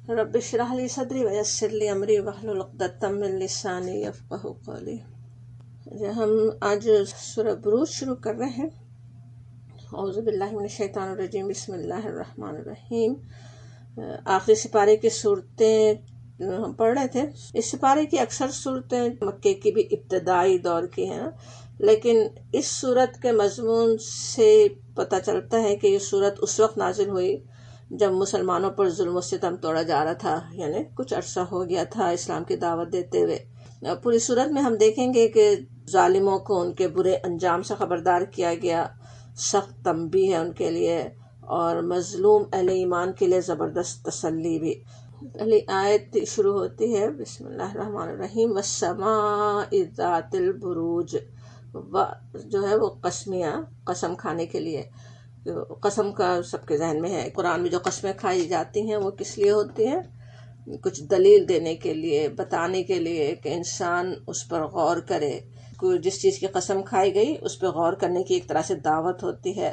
رب اشرح لی صدری ویسر لی امری واحلل عقدۃ من لسانی یفقہوا قولی۔ ہم آج سورہ بروج شروع کر رہے ہیں۔ اعوذ باللہ من الشیطان الرجیم، بسم اللہ الرحمن الرحیم۔ آخری سپارے کی صورتیں ہم پڑھ رہے تھے۔ اس سپارے کی اکثر صورتیں مکے کی بھی ابتدائی دور کی ہیں، لیکن اس صورت کے مضمون سے پتہ چلتا ہے کہ یہ صورت اس وقت نازل ہوئی جب مسلمانوں پر ظلم و ستم توڑا جا رہا تھا، یعنی کچھ عرصہ ہو گیا تھا اسلام کی دعوت دیتے ہوئے۔ پوری صورت میں ہم دیکھیں گے کہ ظالموں کو ان کے برے انجام سے خبردار کیا گیا، سخت تنبیہ ہے ان کے لیے، اور مظلوم اہل ایمان کے لیے زبردست تسلی بھی۔ پہلی آیت شروع ہوتی ہے بسم اللہ الرحمن الرحیم، والسماء ذات البروج۔ جو ہے وہ قسمیہ، قسم کھانے کے لیے۔ قسم کا سب کے ذہن میں ہے، قرآن میں جو قسمیں کھائی جاتی ہیں وہ کس لیے ہوتی ہیں؟ کچھ دلیل دینے کے لیے، بتانے کے لیے کہ انسان اس پر غور کرے۔ کوئی جس چیز کی قسم کھائی گئی اس پہ غور کرنے کی ایک طرح سے دعوت ہوتی ہے،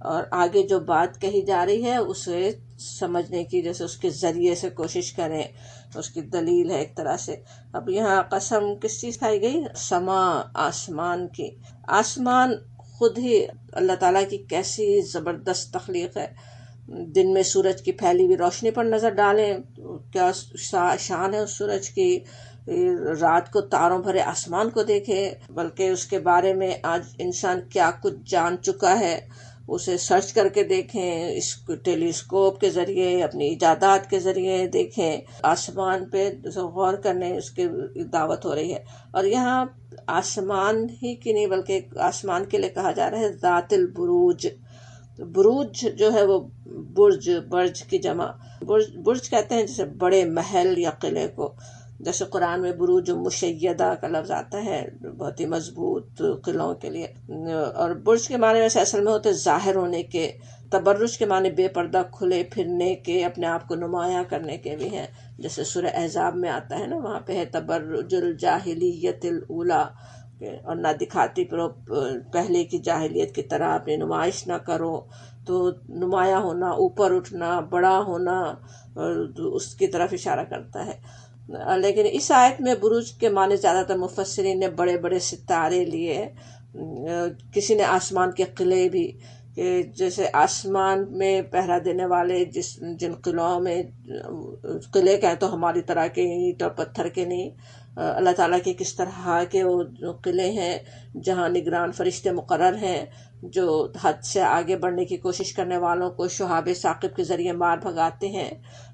اور آگے جو بات کہی جا رہی ہے اسے سمجھنے کی، جیسے اس کے ذریعے سے کوشش کریں، اس کی دلیل ہے ایک طرح سے۔ اب یہاں قسم کس چیز کھائی گئی؟ سما، آسمان کی۔ آسمان خود ہی اللہ تعالیٰ کی کیسی زبردست تخلیق ہے۔ دن میں سورج کی پھیلی ہوئی روشنی پر نظر ڈالیں، کیا شان ہے اس سورج کی۔ رات کو تاروں بھرے آسمان کو دیکھے، بلکہ اس کے بارے میں آج انسان کیا کچھ جان چکا ہے اسے سرچ کر کے دیکھیں، اس ٹیلیسکوپ کے ذریعے، اپنی ایجادات کے ذریعے دیکھیں۔ آسمان پہ غور کرنے اس کی دعوت ہو رہی ہے، اور یہاں آسمان ہی کی نہیں بلکہ آسمان کے لیے کہا جا رہا ہے ذات البروج۔ بروج جو ہے وہ برج کی جمع۔ برج کہتے ہیں جیسے بڑے محل یا قلعے کو، جیسے قرآن میں بروج مشیدہ کا لفظ آتا ہے، بہت ہی مضبوط قلعوں کے لیے۔ اور برج کے معنی ویسے اصل میں ہوتے ظاہر ہونے کے، تبرج کے معنی بے پردہ کھلے پھرنے کے، اپنے آپ کو نمایاں کرنے کے بھی ہیں، جیسے سورہ احزاب میں آتا ہے نا، وہاں پہ ہے تبرج الجاہلیت الاولی، اور نہ دکھاتی پھرو پہلے کی جاہلیت کی طرح اپنی نمائش نہ کرو۔ تو نمایاں ہونا، اوپر اٹھنا، بڑا ہونا، اس کی طرف اشارہ کرتا ہے۔ لیکن اس آیت میں بروج کے معنی زیادہ تر مفسرین نے بڑے بڑے ستارے لیے، کسی نے آسمان کے قلعے بھی، کہ جیسے آسمان میں پہرا دینے والے جن قلعوں میں، قلعے کہیں تو ہماری طرح کے اینٹ اور پتھر کے نہیں، اللہ تعالیٰ کے کس طرح کے وہ قلعے ہیں جہاں نگران فرشتے مقرر ہیں، جو حد سے آگے بڑھنے کی کوشش کرنے والوں کو شہاب ثاقب کے ذریعے مار بھگاتے ہیں،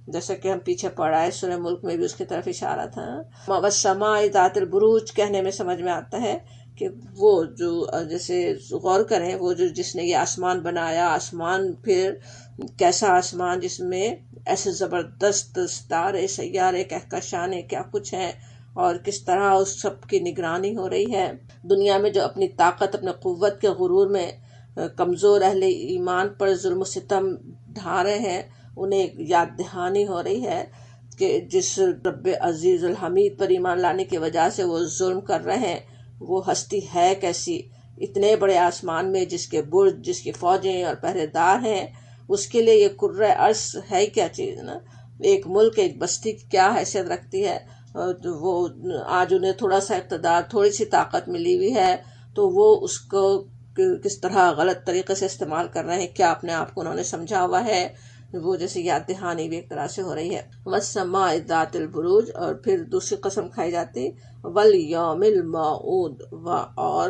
جیسے کہ ہم پیچھے پڑھا ہے سورہ ملک میں بھی اس کی طرف اشارہ تھا۔ والسماء ذات البروج کہنے میں سمجھ میں آتا ہے کہ وہ جو، جیسے غور کریں، وہ جو جس نے یہ آسمان بنایا، آسمان پھر کیسا آسمان جس میں ایسے زبردست ستارے، سیارے، کہکشانے، کیا کچھ ہیں، اور کس طرح اس سب کی نگرانی ہو رہی ہے۔ دنیا میں جو اپنی طاقت، اپنے قوت کے غرور میں کمزور اہل ایمان پر ظلم و ستم ڈھا رہے ہیں، انہیں یاد دہانی ہو رہی ہے کہ جس رب عزیز الحمید پر ایمان لانے کی وجہ سے وہ ظلم کر رہے ہیں، وہ ہستی ہے کیسی۔ اتنے بڑے آسمان میں جس کے برج، جس کی فوجیں اور پہرے دار ہیں، اس کے لیے یہ کرۂ ارض ہے کیا چیز نا۔ ایک ملک، ایک بستی کی کیا حیثیت رکھتی ہے، وہ آج انہیں تھوڑا سا اقتدار، تھوڑی سی طاقت ملی ہوئی ہے، تو وہ اس کو کس طرح غلط طریقے سے استعمال کر رہے ہیں، کیا اپنے آپ کو انہوں نے سمجھا ہوا ہے، وہ جیسے یاد دہانی بھی ایک طرح سے ہو رہی ہے۔ والسماء ذات البروج، اور پھر دوسری قسم کھائی جاتی والیوم الموعود، اور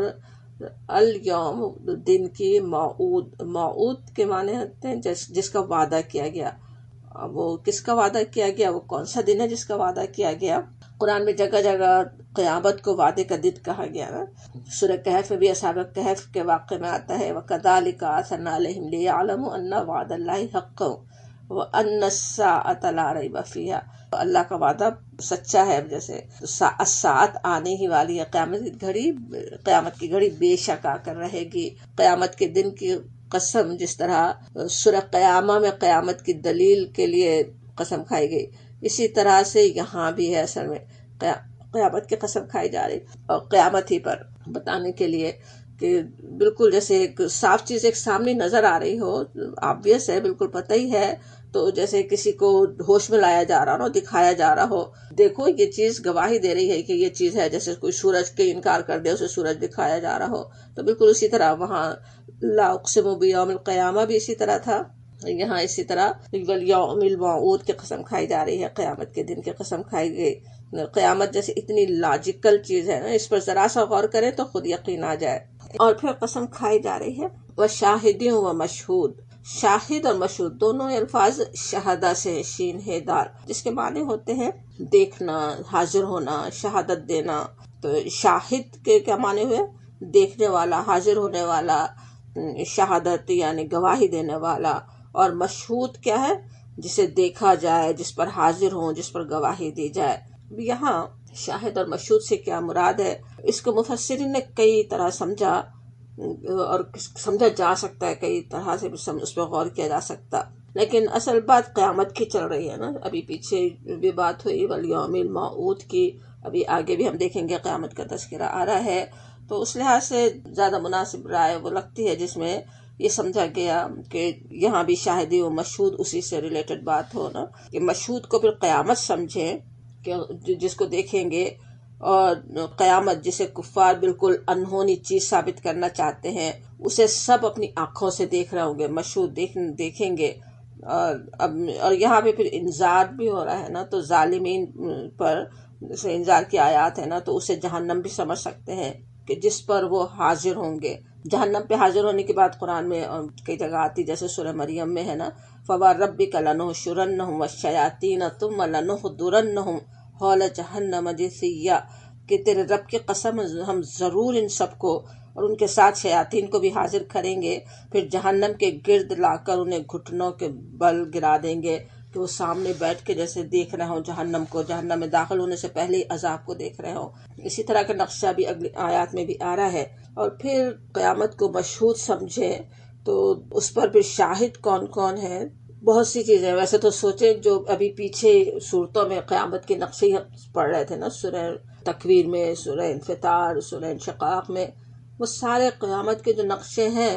الیوم دن کی، موعود، موعود کے معنی ہوتے ہیں جس کا وعدہ کیا گیا۔ وہ کس کا وعدہ کیا گیا، وہ کون سا دن ہے جس کا وعدہ کیا گیا؟ قرآن میں جگہ جگہ قیامت کو وعدے کا دن کہا گیا نا۔ سورہ کہف میں بھی اصحاب کہف کے واقعے میں آتا ہے وَكَذَلِكَ أَثَرْنَا عَلَيْهِمْ لِيَعْلَمُوا أَنَّ وَعْدَ اللَّهِ حَقٌّ وَأَنَّ السَّاعَةَ لَا رَيْبَ فِيهَا۔ اللہ کا وعدہ سچا ہے، جیسے ساعت آنے ہی والی ہے، قیامت کی گھڑی بے شک آ کر رہے گی۔ قیامت کے دن کی قسم، جس طرح سورہ قیامہ میں قیامت کی دلیل کے لیے قسم کھائی گئی، اسی طرح سے یہاں بھی ہے، اصل میں قیامت کی قسم کھائی جا رہی، اور قیامت ہی پر بتانے کے لیے کہ بالکل جیسے ایک صاف چیز ایک سامنے نظر آ رہی ہو، آبویس ہے، بالکل پتہ ہی ہے، تو جیسے کسی کو ہوش میں لایا جا رہا ہو، دکھایا جا رہا ہو، دیکھو یہ چیز گواہی دے رہی ہے کہ یہ چیز ہے، جیسے کوئی سورج کے انکار کر دے، اسے سورج دکھایا جا رہا ہو، تو بالکل اسی طرح وہاں لا اقسم بیوم القیامہ بھی اسی طرح تھا، یہاں اسی طرح والیوم الموعود کی قسم کھائی جا رہی ہے، قیامت کے دن کی قسم کھائی گئی۔ قیامت جیسے اتنی لاجیکل چیز ہے نا، اس پر ذرا سا غور کریں تو خود یقین آ جائے۔ اور پھر قسم کھائی جا رہی ہے وشاہد و مشہود، شاہد اور مشہود دونوں الفاظ شہادہ سے شین ہے دال، جس کے معنی ہوتے ہیں دیکھنا، حاضر ہونا، شہادت دینا۔ تو شاہد کے کیا معنی ہوئے؟ دیکھنے والا، حاضر ہونے والا، شہادت یعنی گواہی دینے والا۔ اور مشہود کیا ہے؟ جسے دیکھا جائے، جس پر حاضر ہوں، جس پر گواہی دی جائے۔ یہاں شاہد اور مشہود سے کیا مراد ہے، اس کو مفسرین نے کئی طرح سمجھا، اور سمجھا جا سکتا ہے کئی طرح سے اس پہ غور کیا جا سکتا، لیکن اصل بات قیامت کی چل رہی ہے نا۔ ابھی پیچھے بھی بات ہوئی والیوم الموعود کی، ابھی آگے بھی ہم دیکھیں گے قیامت کا تذکرہ آ رہا ہے، تو اس لحاظ سے زیادہ مناسب رائے وہ لگتی ہے جس میں یہ سمجھا گیا کہ یہاں بھی شاہدی و مشہود اسی سے ریلیٹڈ بات ہو نا، کہ مشہود کو پھر قیامت سمجھیں کہ جس کو دیکھیں گے، اور قیامت جسے کفار بالکل انہونی چیز ثابت کرنا چاہتے ہیں، اسے سب اپنی آنکھوں سے دیکھ رہے ہوں گے، مشہود دیکھیں گے۔ اور یہاں پہ پھر انذار بھی ہو رہا ہے نا، تو ظالمین پر جیسے انذار کی آیات ہے نا، تو اسے جہنم بھی سمجھ سکتے ہیں کہ جس پر وہ حاضر ہوں گے۔ جہنم پہ حاضر ہونے کی بات قرآن میں کئی جگہ آتی، جیسے سورہ مریم میں ہے نا، فَوَرَبِّكَ لَنُحْشُرَنَّهُمْ وَالشَّيَاطِينَ ثُمَّ لَنُحْضِرَنَّهُمْ حَوْلَ جَهَنَّمَ جِثِيًّا، کہ تیرے رب کی قسم ہم ضرور ان سب کو اور ان کے ساتھ شیاطین کو بھی حاضر کریں گے، پھر جہنم کے گرد لا کر انہیں گھٹنوں کے بل گرا دیں گے، کہ وہ سامنے بیٹھ کے جیسے دیکھ رہے ہوں جہنم کو، جہنم میں داخل ہونے سے پہلے ہی عذاب کو دیکھ رہے ہوں۔ اسی طرح کا نقشہ بھی اگلی آیات میں بھی آ رہا ہے۔ اور پھر قیامت کو مشہود سمجھے تو اس پر پھر شاہد کون کون ہے؟ بہت سی چیزیں، ویسے تو سوچیں جو ابھی پیچھے صورتوں میں قیامت کے نقشے ہی پڑھ رہے تھے نا، سورہ تکویر میں، سورہ انفطار، سورہ انشقاق میں، وہ سارے قیامت کے جو نقشے ہیں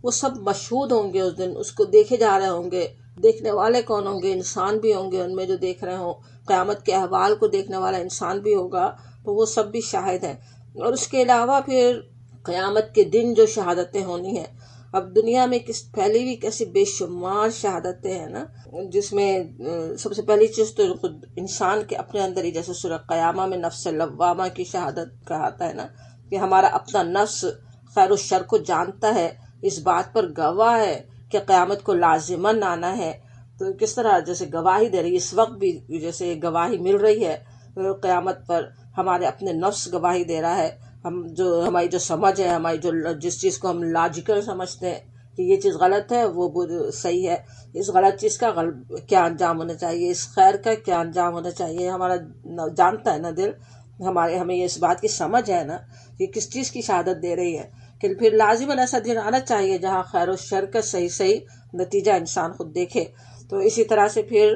وہ سب مشہود ہوں گے اس دن، اس کو دیکھے جا رہے ہوں گے۔ دیکھنے والے کون ہوں گے؟ انسان بھی ہوں گے ان میں جو دیکھ رہے ہوں، قیامت کے احوال کو دیکھنے والا انسان بھی ہوگا، تو وہ سب بھی شاہد ہیں۔ اور اس کے علاوہ پھر قیامت کے دن جو شہادتیں ہونی ہیں، اب دنیا میں پھیلی ہوئی کیسی بے شمار شہادتیں ہیں نا، جس میں سب سے پہلی چیز تو خود انسان کے اپنے اندر ہی، جیسے سورہ قیامہ میں نفس لوامہ کی شہادت کہاتا ہے نا، کہ ہمارا اپنا نفس خیر و شر کو جانتا ہے، اس بات پر گواہ ہے کہ قیامت کو لازماً آنا ہے۔ تو کس طرح جیسے گواہی دے رہی ہے، اس وقت بھی جیسے گواہی مل رہی ہے قیامت پر، ہمارے اپنے نفس گواہی دے رہا ہے، ہماری جو سمجھ ہے، ہماری جس چیز کو ہم لاجیکل سمجھتے ہیں کہ یہ چیز غلط ہے، وہ صحیح ہے، اس غلط چیز کا کیا انجام ہونا چاہیے، اس خیر کا کیا انجام ہونا چاہیے، ہمارا جانتا ہے نا دل، ہمیں یہ اس بات کی سمجھ ہے نا کہ کس چیز کی شہادت دے رہی ہے، کہ پھر لازماً ایسا دن آنا چاہیے جہاں خیر و شر کا صحیح نتیجہ انسان خود دیکھے۔ تو اسی طرح سے پھر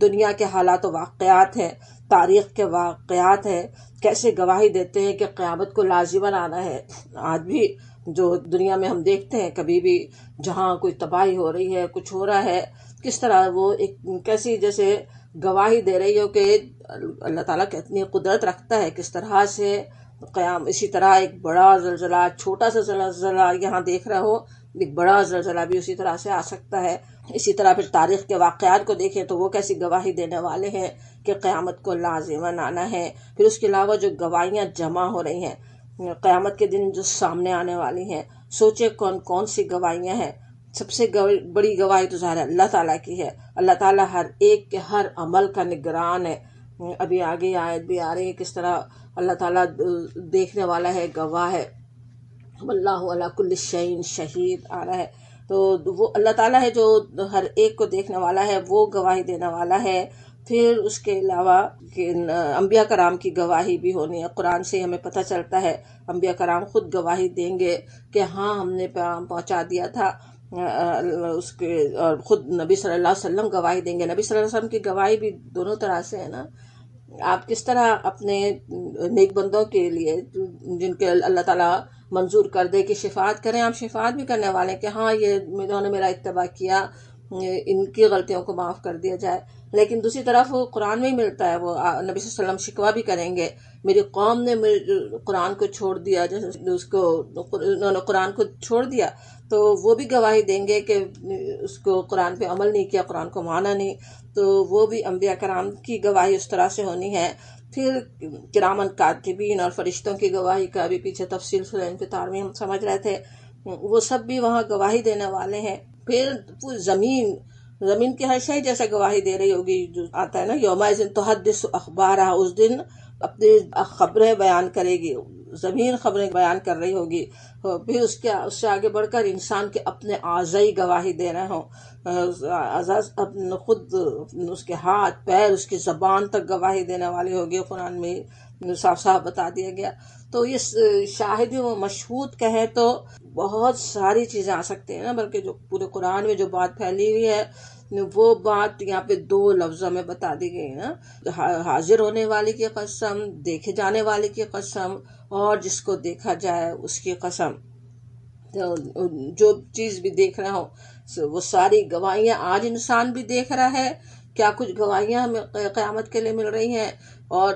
دنیا کے حالات و واقعات ہیں، تاریخ کے واقعات ہیں، کیسے گواہی دیتے ہیں کہ قیامت کو لازماً آنا ہے۔ آج بھی جو دنیا میں ہم دیکھتے ہیں، کبھی بھی جہاں کوئی تباہی ہو رہی ہے، کچھ ہو رہا ہے، کس طرح وہ ایک کیسی جیسے گواہی دے رہی ہو کہ اللہ تعالیٰ کتنی قدرت رکھتا ہے، کس طرح سے اسی طرح ایک بڑا زلزلہ، چھوٹا سا زلزلہ یہاں دیکھ رہا ہو، ایک بڑا زلزلہ بھی اسی طرح سے آ سکتا ہے۔ اسی طرح پھر تاریخ کے واقعات کو دیکھیں تو وہ کیسی گواہی دینے والے ہیں کہ قیامت کو لازماً آنا ہے۔ پھر اس کے علاوہ جو گواہیاں جمع ہو رہی ہیں قیامت کے دن جو سامنے آنے والی ہیں، سوچے کون کون سی گواہیاں ہیں۔ سب سے بڑی گواہی تو ظاہر اللہ تعالیٰ کی ہے، اللہ تعالیٰ ہر ایک کے ہر عمل کا نگران ہے۔ ابھی آگے آیت بھی آ رہی ہے کس طرح اللہ تعالیٰ دیکھنے والا ہے، گواہ ہے، واللہ علی کل شیء شہید آ رہا ہے۔ تو وہ اللہ تعالیٰ ہے جو ہر ایک کو دیکھنے والا ہے، وہ گواہی دینے والا ہے۔ پھر اس کے علاوہ کہ انبیاء کرام کی گواہی بھی ہونی ہے، قرآن سے ہمیں پتہ چلتا ہے انبیاء کرام خود گواہی دیں گے کہ ہاں ہم نے پیغام پہنچا دیا تھا، اس کے، اور خود نبی صلی اللہ علیہ وسلم گواہی دیں گے۔ نبی صلی اللہ علیہ وسلم کی گواہی بھی دونوں طرح سے ہے نا، آپ کس طرح اپنے نیک بندوں کے لیے جن کے اللہ تعالیٰ منظور کر دے کہ شفاعت کریں، آپ شفاعت بھی کرنے والے ہیں کہ ہاں یہ انہوں نے میرا اتباع کیا، ان کی غلطیوں کو معاف کر دیا جائے. لیکن دوسری طرف قرآن میں ہی ملتا ہے، وہ نبی صلی اللہ علیہ وسلم شکوہ بھی کریں گے، میری قوم نے قرآن کو چھوڑ دیا، انہوں نے قرآن کو چھوڑ دیا، تو وہ بھی گواہی دیں گے کہ اس کو قرآن پہ عمل نہیں کیا، قرآن کو مانا نہیں. تو وہ بھی انبیاء کرام کی گواہی اس طرح سے ہونی ہے. پھر کرامن کاتبین اور فرشتوں کی گواہی کا بھی پیچھے تفصیل سورہ انفطار میں ہم سمجھ رہے تھے، وہ سب بھی وہاں گواہی دینے والے ہیں. پھر زمین کی ہر شے جیسے گواہی دے رہی ہوگی، جو آتا ہے نا یومئذ تحدث اخبارہا، اس دن اپنی خبریں بیان کرے گی، زمین خبریں بیان کر رہی ہوگی. پھر اس سے آگے بڑھ کر انسان کے اپنے اعضائی گواہی دے رہے ہوں، خود اس کے ہاتھ پیر، اس کی زبان تک گواہی دینے والی ہوگی. قرآن میں صاف صاف بتا دیا گیا. تو یہ شاہد و مشہود کہیں تو بہت ساری چیزیں آ سکتی ہیں نا، بلکہ جو پورے قرآن میں جو بات پھیلی ہوئی ہے وہ بات یہاں پہ 2 لفظوں میں بتا دی گئی نا، حاضر ہونے والی کی قسم، دیکھے جانے والی کی قسم، اور جس کو دیکھا جائے اس کی قسم. جو چیز بھی دیکھ رہا ہوں وہ ساری گواہیاں آج انسان بھی دیکھ رہا ہے. کیا کچھ گواہیاں ہمیں قیامت کے لیے مل رہی ہیں، اور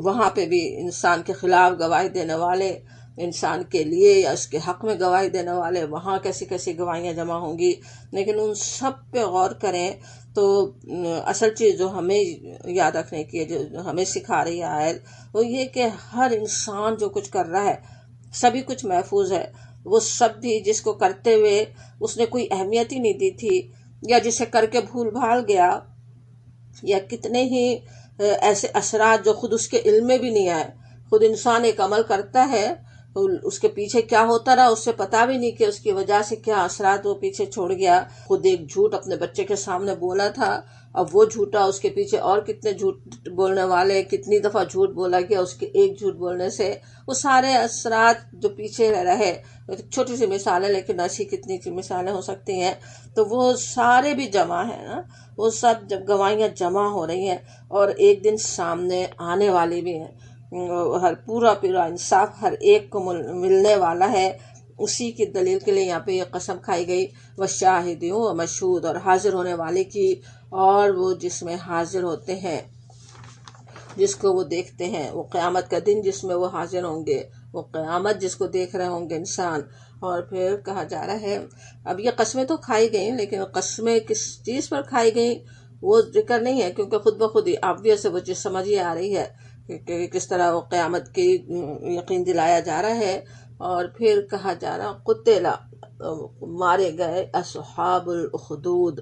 وہاں پہ بھی انسان کے خلاف گواہی دینے والے، انسان کے لیے یا اس کے حق میں گواہی دینے والے، وہاں کیسی کیسی گواہیاں جمع ہوں گی. لیکن ان سب پہ غور کریں تو اصل چیز جو ہمیں یاد رکھنے کی ہے، جو ہمیں سکھا رہی ہے آیت، وہ یہ کہ ہر انسان جو کچھ کر رہا ہے سبھی کچھ محفوظ ہے. وہ سب بھی جس کو کرتے ہوئے اس نے کوئی اہمیت ہی نہیں دی تھی، یا جسے کر کے بھول بھال گیا، یا کتنے ہی ایسے اثرات جو خود اس کے علم میں بھی نہیں آئے. خود انسان ایک عمل کرتا ہے، اس کے پیچھے کیا ہوتا رہا اس سے پتا بھی نہیں کہ اس کی وجہ سے کیا اثرات وہ پیچھے چھوڑ گیا. خود ایک جھوٹ اپنے بچے کے سامنے بولا تھا، اب وہ جھوٹا، اس کے پیچھے اور کتنے جھوٹ بولنے والے، کتنی دفعہ جھوٹ بولا گیا اس کے ایک جھوٹ بولنے سے، وہ سارے اثرات جو پیچھے رہے. چھوٹی سی مثال ہے لیکن ایسی کتنی مثالیں ہو سکتی ہیں. تو وہ سارے بھی جمع ہیں نا، وہ سب جب گواہیاں جمع ہو رہی ہیں اور ایک دن سامنے آنے والی بھی ہیں، ہر پورا انصاف ہر ایک کو ملنے والا ہے. اسی کی دلیل کے لیے یہاں پہ یہ قسم کھائی گئی، وشاہدین و مشہود، اور حاضر ہونے والے کی، اور وہ جس میں حاضر ہوتے ہیں، جس کو وہ دیکھتے ہیں، وہ قیامت کا دن جس میں وہ حاضر ہوں گے، وہ قیامت جس کو دیکھ رہے ہوں گے انسان. اور پھر کہا جا رہا ہے، اب یہ قسمیں تو کھائی گئیں لیکن قسمیں کس چیز پر کھائی گئیں وہ ذکر نہیں ہے، کیونکہ خود بخود ہی آبویس سے وہ چیز سمجھ ہی آ رہی ہے کہ کس طرح وہ قیامت کی یقین دلایا جا رہا ہے. اور پھر کہا جا رہا قتلا، مارے گئے اصحاب الاخدود.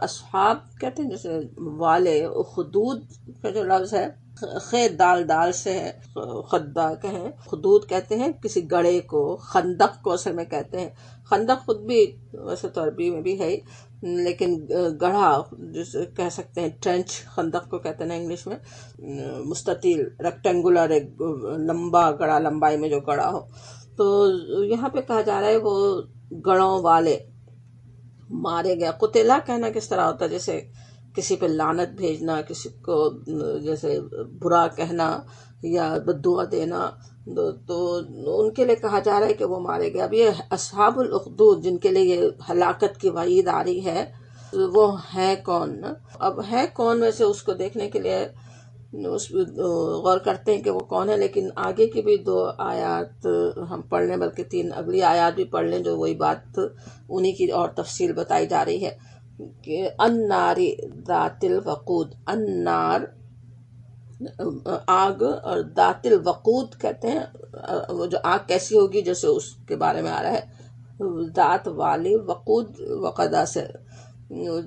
اصحاب کہتے ہیں جیسے والے، اخدود کا جو لفظ ہے خیر دال سے ہے، خدا کہیں، خدود کہتے ہیں کسی گڑھے کو، خندق کو اصل میں کہتے ہیں. خندق خود بھی ویسے تو عربی میں بھی ہے لیکن گڑھا جسے کہہ سکتے ہیں، ٹرنچ خندق کو کہتے ہیں انگلش میں، مستطیل ریکٹینگولر، ایک لمبا گڑھا، لمبائی میں جو گڑھا ہو. تو یہاں پہ کہا جا رہا ہے وہ گڑھوں والے مارے گئے. قتلا کہنا کس طرح ہوتا ہے، جیسے کسی پہ لعنت بھیجنا، کسی کو جیسے برا کہنا یا بددعا دینا، تو ان کے لیے کہا جا رہا ہے کہ وہ مارے گئے. اب یہ اصحاب الاخدود جن کے لیے یہ ہلاکت کی وعید آ رہی ہے، وہ ہے کون؟ اب ہے کون ویسے اس کو دیکھنے کے لیے اس غور کرتے ہیں کہ وہ کون ہے. لیکن آگے کی بھی 2 آیات ہم پڑھ لیں، بلکہ 3 اگلی آیات بھی پڑھ لیں، جو وہی بات انہی کی اور تفصیل بتائی جا رہی ہے کہ النار ذات الوقود، النار آگ، اور ذات الوقود کہتے ہیں وہ جو آگ کیسی ہوگی، جیسے اس کے بارے میں آ رہا ہے ذات والی، وقود وقدا سے،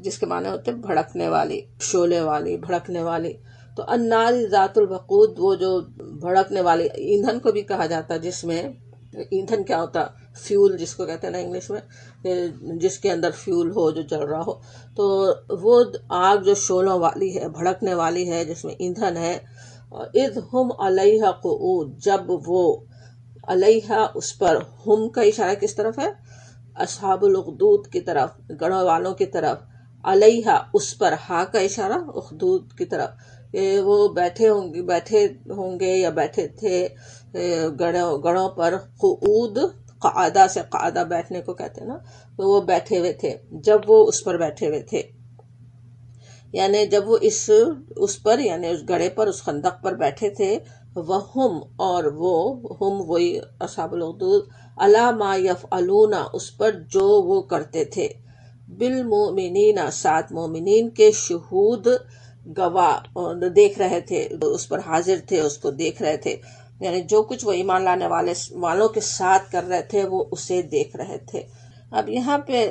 جس کے معنی ہوتے ہیں بھڑکنے والی، شعلے والی، بھڑکنے والی. تو النار ذات الوقود، وہ جو بھڑکنے والی، ایندھن کو بھی کہا جاتا ہے، جس میں ایندھن کیا ہوتا، فیول جس کو کہتے ہیں نا انگلش میں، جس کے اندر فیول ہو جو جل رہا ہو. تو وہ آگ جو شعلوں والی ہے، بھڑکنے والی ہے، جس میں ایندھن ہے. اذ ہم علیہا قعود، جب وہ علیہا اس پر، ہم کا اشارہ کس طرف ہے؟ اصحاب الاخدود کی طرف، گڑھوں والوں کی طرف. علیہا اس پر، ہا کا اشارہ اخدود کی طرف، وہ بیٹھے ہوں گے یا بیٹھے تھے گڑھوں پر. قعود، قعدہ سے قعدہ بیٹھنے کو کہتے ہیں نا، تو وہ بیٹھے ہوئے تھے جب وہ اس پر بیٹھے ہوئے تھے، یعنی جب وہ اس پر یعنی اس گڑھے پر، اس خندق پر بیٹھے تھے، وہم اور وہ ہم وہی اصحاب الاخدود، علی ما یفعلون اس پر جو وہ کرتے تھے، بالمؤمنین ساتھ مومنین کے، شہود گواہ دیکھ رہے تھے، اس پر حاضر تھے، اس کو دیکھ رہے تھے، یعنی جو کچھ وہ ایمان لانے والوں کے ساتھ کر رہے تھے وہ اسے دیکھ رہے تھے۔ اب یہاں پہ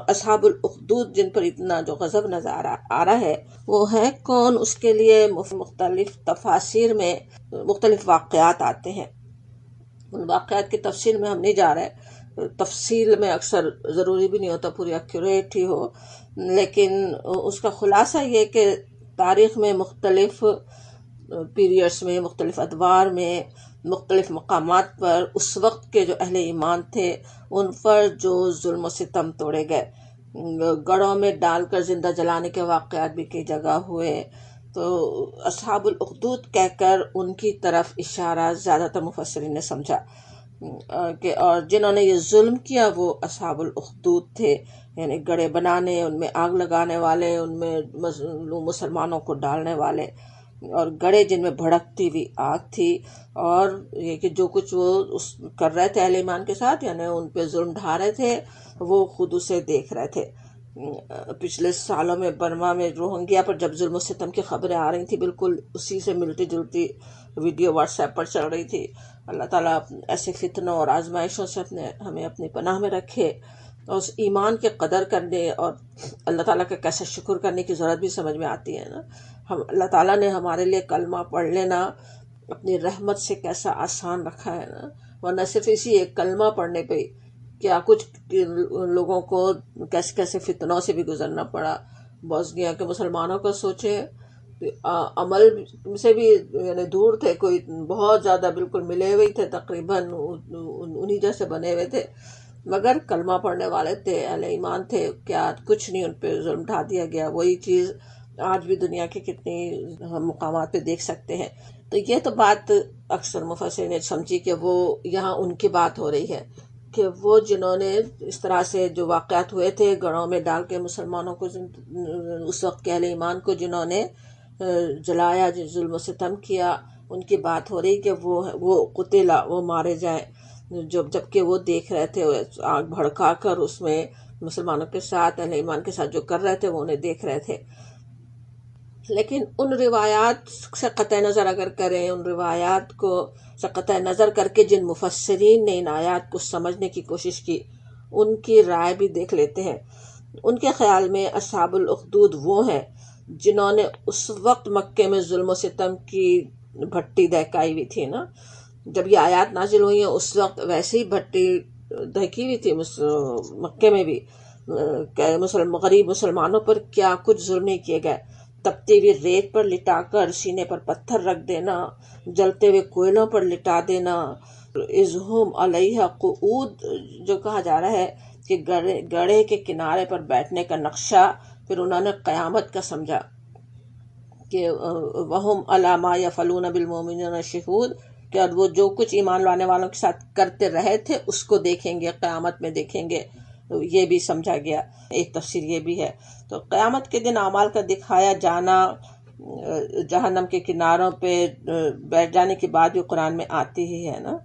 اصحاب الاخدود جن پر اتنا جو غضب نظر آ رہا ہے وہ ہے کون، اس کے لیے مختلف تفاسیر میں مختلف واقعات آتے ہیں۔ ان واقعات کی تفصیل میں ہم نہیں جا رہے، تفصیل میں اکثر ضروری بھی نہیں ہوتا پوری ایکوریٹ ہی ہو، لیکن اس کا خلاصہ یہ کہ تاریخ میں مختلف پیریڈز میں، مختلف ادوار میں، مختلف مقامات پر اس وقت کے جو اہل ایمان تھے ان پر جو ظلم و ستم توڑے گئے، گڑھوں میں ڈال کر زندہ جلانے کے واقعات بھی کئی جگہ ہوئے، تو اصحاب الاخدود کہہ کر ان کی طرف اشارہ زیادہ تر مفسرین نے سمجھا کہ اور جنہوں نے یہ ظلم کیا وہ اصحاب الاخدود تھے، یعنی گڑھے بنانے، ان میں آگ لگانے والے، ان میں مسلمانوں کو ڈالنے والے، اور گڑھے جن میں بھڑکتی ہوئی آگ تھی، اور یہ کہ جو کچھ وہ کر رہے تھے اہل ایمان کے ساتھ، یعنی ان پہ ظلم ڈھا رہے تھے، وہ خود اسے دیکھ رہے تھے۔ پچھلے سالوں میں برما میں روہنگیا پر جب ظلم و ستم کی خبریں آ رہی تھیں، بالکل اسی سے ملتی جلتی ویڈیو واٹس ایپ پر چل رہی تھی۔ اللہ تعالیٰ ایسے فتنوں اور آزمائشوں سے ہمیں اپنی پناہ میں رکھے، اور اس ایمان کے قدر کرنے اور اللہ تعالیٰ کا کیسے شکر کرنے کی ضرورت بھی سمجھ میں آتی ہے نا۔ اللہ تعالیٰ نے ہمارے لیے کلمہ پڑھ لینا اپنی رحمت سے کیسا آسان رکھا ہے نا، ورنہ صرف اسی ایک کلمہ پڑھنے پہ کیا کچھ لوگوں کو کیسے کیسے فتنوں سے بھی گزرنا پڑا۔ بوسنیا کے مسلمانوں کو سوچے، عمل سے بھی یعنی دور تھے، کوئی بہت زیادہ بالکل ملے ہوئے تھے، تقریباً انہی جیسے بنے ہوئے تھے، مگر کلمہ پڑھنے والے تھے، اہل ایمان تھے، کیا کچھ نہیں ان پہ ظلم ڈھا دیا گیا۔ وہی چیز آج بھی دنیا کے کتنی مقامات پہ دیکھ سکتے ہیں۔ تو یہ تو بات اکثر مفسرین نے سمجھی کہ وہ یہاں ان کی بات ہو رہی ہے کہ وہ جنہوں نے اس طرح سے جو واقعات ہوئے تھے گڑھوں میں ڈال کے مسلمانوں کو، اس وقت کے اہل ایمان کو جنہوں نے جلایا، ظلم و ستم کیا، ان کی بات ہو رہی کہ وہ قتلا، وہ مارے جائیں، جبکہ وہ دیکھ رہے تھے، آگ بھڑکا کر اس میں مسلمانوں کے ساتھ، اہل ایمان کے ساتھ جو کر رہے تھے وہ انہیں دیکھ رہے تھے۔ لیکن ان روایات سے قطع نظر اگر کریں، ان روایات کو سے قطع نظر کر کے جن مفسرین نے ان آیات کو سمجھنے کی کوشش کی، ان کی رائے بھی دیکھ لیتے ہیں۔ ان کے خیال میں اصحاب الاخدود وہ ہیں جنہوں نے اس وقت مکے میں ظلم و ستم کی بھٹی دہکائی ہوئی تھی نا، جب یہ آیات نازل ہوئی ہیں اس وقت ویسے ہی بھٹی دہکی ہوئی تھی مکے میں بھی، غریب مسلمانوں پر کیا کچھ ظلم نہیں کیے گئے، تپتی ہوئی ریت پر لٹا کر سینے پر پتھر رکھ دینا، جلتے ہوئے کوئلوں پر لٹا دینا، اذہم علیہ قعود جو کہا جا رہا ہے کہ گڑھے کے کنارے پر بیٹھنے کا نقشہ پھر انہوں نے قیامت کا سمجھا کہ وہم علی ما یفعلون بالمؤمنین شہود، کہ وہ جو کچھ ایمان لانے والوں کے ساتھ کرتے رہے تھے اس کو دیکھیں گے، قیامت میں دیکھیں گے، یہ بھی سمجھا گیا۔ ایک تفسیر یہ بھی ہے۔ تو قیامت کے دن اعمال کا دکھایا جانا، جہنم کے کناروں پہ بیٹھ جانے کی بات بھی قرآن میں آتی ہی ہے نا۔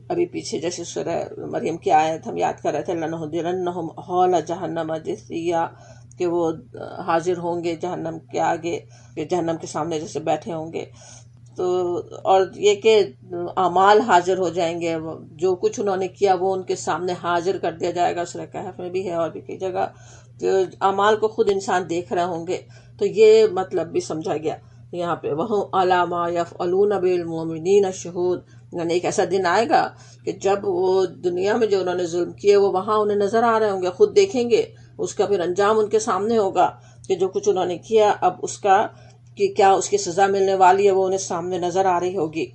ابھی پیچھے جیسے سورہ مریم کی آیت ہم یاد کر رہے تھے، لَنُحْضِرَنَّهُمْ حَوْلَ جَهَنَّمَ جِثِيًّا، کہ وہ حاضر ہوں گے جہنم کے آگے، کہ جہنم کے سامنے جیسے بیٹھے ہوں گے۔ تو اور یہ کہ اعمال حاضر ہو جائیں گے، جو کچھ انہوں نے کیا وہ ان کے سامنے حاضر کر دیا جائے گا، سورہ کہف میں بھی ہے اور بھی کئی جگہ، اعمال کو خود انسان دیکھ رہے ہوں گے۔ تو یہ مطلب بھی سمجھا گیا یہاں پہ، وَهُمْ عَلَىٰ مَا يَفْعَلُونَ بِالْمُؤْمِنِينَ شُهُودٌ، یعنی ایک ایسا دن آئے گا کہ جب وہ دنیا میں جو انہوں نے ظلم کیے وہ وہاں انہیں نظر آ رہے ہوں گے، خود دیکھیں گے، اس کا پھر انجام ان کے سامنے ہوگا کہ جو کچھ انہوں نے کیا، اب اس کا کہ کیا اس کی سزا ملنے والی ہے وہ انہیں سامنے نظر آ رہی ہوگی۔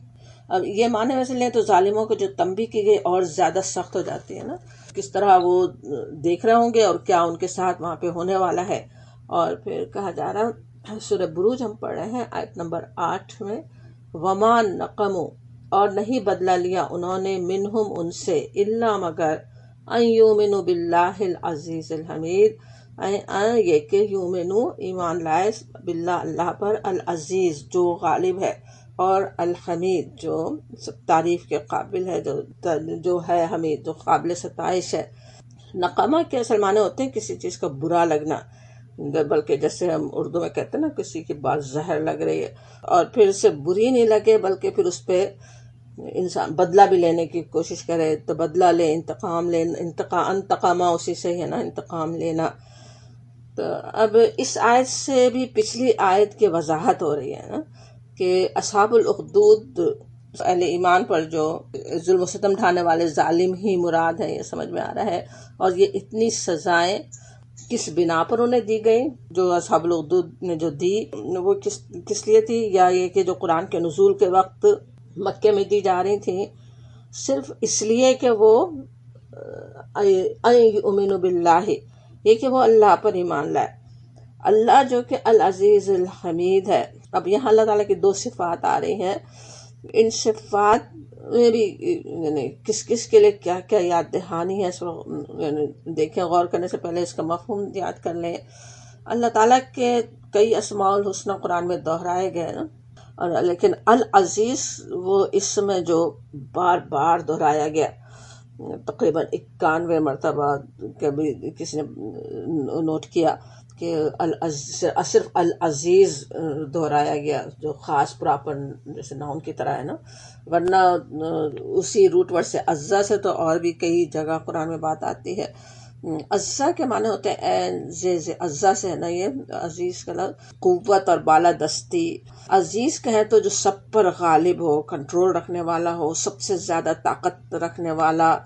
اب یہ معنی میں سے لیں تو ظالموں کو جو تنبیہ کی گئی اور زیادہ سخت ہو جاتی ہے نا، کس طرح وہ دیکھ رہے ہوں گے اور کیا ان کے ساتھ وہاں پہ ہونے والا ہے۔ اور پھر کہا جا رہا سورہ بروج ہم پڑھ رہے ہیں آیت نمبر 8 میں، وَمَا نَقَمُوا اور نہیں بدلہ لیا انہوں نے منہم ان سے الا مگر ان یؤمنوا باللہ العزیز الحمید یہ کہ یؤمنوا ایمان لائے باللہ اللہ پر العزیز جو غالب ہے اور الحمید جو تعریف کے قابل ہے جو ہے حمید جو قابل ستائش ہے۔ نقمہ کے اصل معنی ہوتے ہیں کسی چیز کا برا لگنا، بلکہ جیسے ہم اردو میں کہتے ہیں نا کسی کی بات زہر لگ رہی ہے اور پھر اسے بری نہیں لگے بلکہ پھر اس پہ انسان بدلہ بھی لینے کی کوشش کرے تو بدلہ لے، انتقام لے، انتقامہ اسی سے ہی ہے نا، انتقام لینا۔ تو اب اس آیت سے بھی پچھلی آیت کی وضاحت ہو رہی ہے نا کہ اصحاب الاخدود اہل ایمان پر جو ظلم و ستم ڈھانے والے ظالم ہی مراد ہیں، یہ سمجھ میں آ رہا ہے۔ اور یہ اتنی سزائیں کس بنا پر انہیں دی گئی جو اصحاب الاخدود نے جو دی وہ کس لیے تھی، یا یہ کہ جو قرآن کے نزول کے وقت مکے میں دی جا رہی تھیں صرف اس لیے کہ وہ یؤمنوا باللہ، یہ کہ وہ اللہ پر ایمان لائے، اللہ جو کہ العزیز الحمید ہے۔ اب یہاں اللہ تعالیٰ کی دو صفات آ رہی ہیں، ان صفات میں بھی یعنی کس کس کے لیے کیا کیا یاد دہانی ہے، یعنی دیکھیں، غور کرنے سے پہلے اس کا مفہوم یاد کر لیں۔ اللہ تعالیٰ کے کئی اسماء الحسنہ قرآن میں دہرائے گئے نا، اور لیکن العزیز وہ اسم ہے جو بار بار دہرایا گیا، تقریباً 91 مرتبہ کبھی کسی نے نوٹ کیا کہ صرف العزیز دہرایا گیا، جو خاص پراپر جیسے ناؤن کی طرح ہے نا، ورنہ اسی روٹ ورڈ سے عزا سے تو اور بھی کئی جگہ قرآن میں بات آتی ہے۔ عزا کے معنی ہوتے ہیں عزا سے ہے نا یہ عزیز کا لفظ قوت اور بالادستی۔ عزیز کہیں تو جو سب پر غالب ہو، کنٹرول رکھنے والا ہو، سب سے زیادہ طاقت رکھنے والا،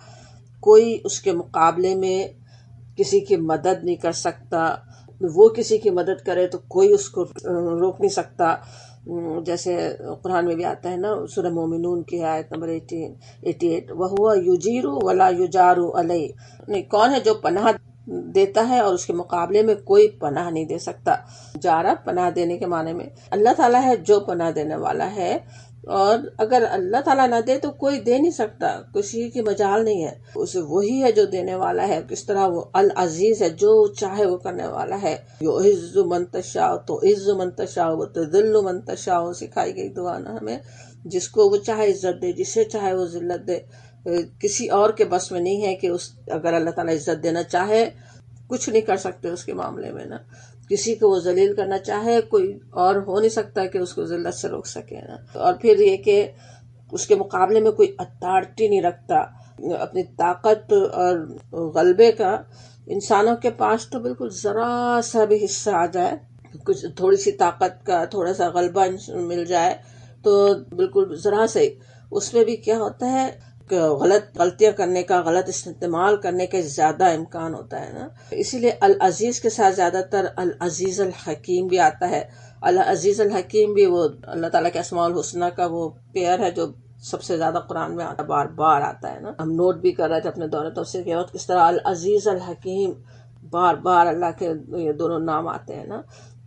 کوئی اس کے مقابلے میں کسی کی مدد نہیں کر سکتا، وہ کسی کی مدد کرے تو کوئی اس کو روک نہیں سکتا۔ جیسے قرآن میں بھی آتا ہے نا سورہ مومنون کی آیت نمبر 88 وَهُوَ يُجِيرُ وَلَا يُجَارُ عَلَيْهِ، کون ہے جو پناہ دیتا ہے اور اس کے مقابلے میں کوئی پناہ نہیں دے سکتا۔ جارہ پناہ دینے کے معنی میں اللہ تعالیٰ ہے جو پناہ دینے والا ہے، اور اگر اللہ تعالیٰ نہ دے تو کوئی دے نہیں سکتا، کسی کی مجال نہیں ہے، اسے وہی ہے جو دینے والا ہے۔ کس طرح وہ العزیز ہے، جو چاہے وہ کرنے والا ہے۔ یعز من تشاء تعز من تشاء وتذل من تشاء سکھائی گئی دعا نا ہمیں، جس کو وہ چاہے عزت دے، جسے چاہے وہ ذلت دے۔ کسی اور کے بس میں نہیں ہے کہ اگر اللہ تعالیٰ عزت دینا چاہے کچھ نہیں کر سکتے اس کے معاملے میں نا، کسی کو وہ ذلیل کرنا چاہے کوئی اور ہو نہیں سکتا کہ اس کو ذلت سے روک سکے نا۔ اور پھر یہ کہ اس کے مقابلے میں کوئی اتھارٹی نہیں رکھتا، اپنی طاقت اور غلبے کا انسانوں کے پاس تو بالکل ذرا سا بھی حصہ آ جائے، کچھ تھوڑی سی طاقت کا تھوڑا سا غلبہ مل جائے تو بالکل ذرا سے اس میں بھی کیا ہوتا ہے غلطیاں کرنے کا، غلط استعمال کرنے کا زیادہ امکان ہوتا ہے نا۔ اسی لیے العزیز کے ساتھ زیادہ تر العزیز الحکیم بھی آتا ہے۔ العزیز الحکیم بھی وہ اللہ تعالیٰ کے اسماء الحسنہ کا وہ پیئر ہے جو سب سے زیادہ قرآن میں بار بار آتا ہے نا۔ ہم نوٹ بھی کر رہے تھے اپنے دورے تفسیر کے وقت کس طرح العزیز الحکیم بار بار اللہ کے یہ دونوں نام آتے ہیں نا۔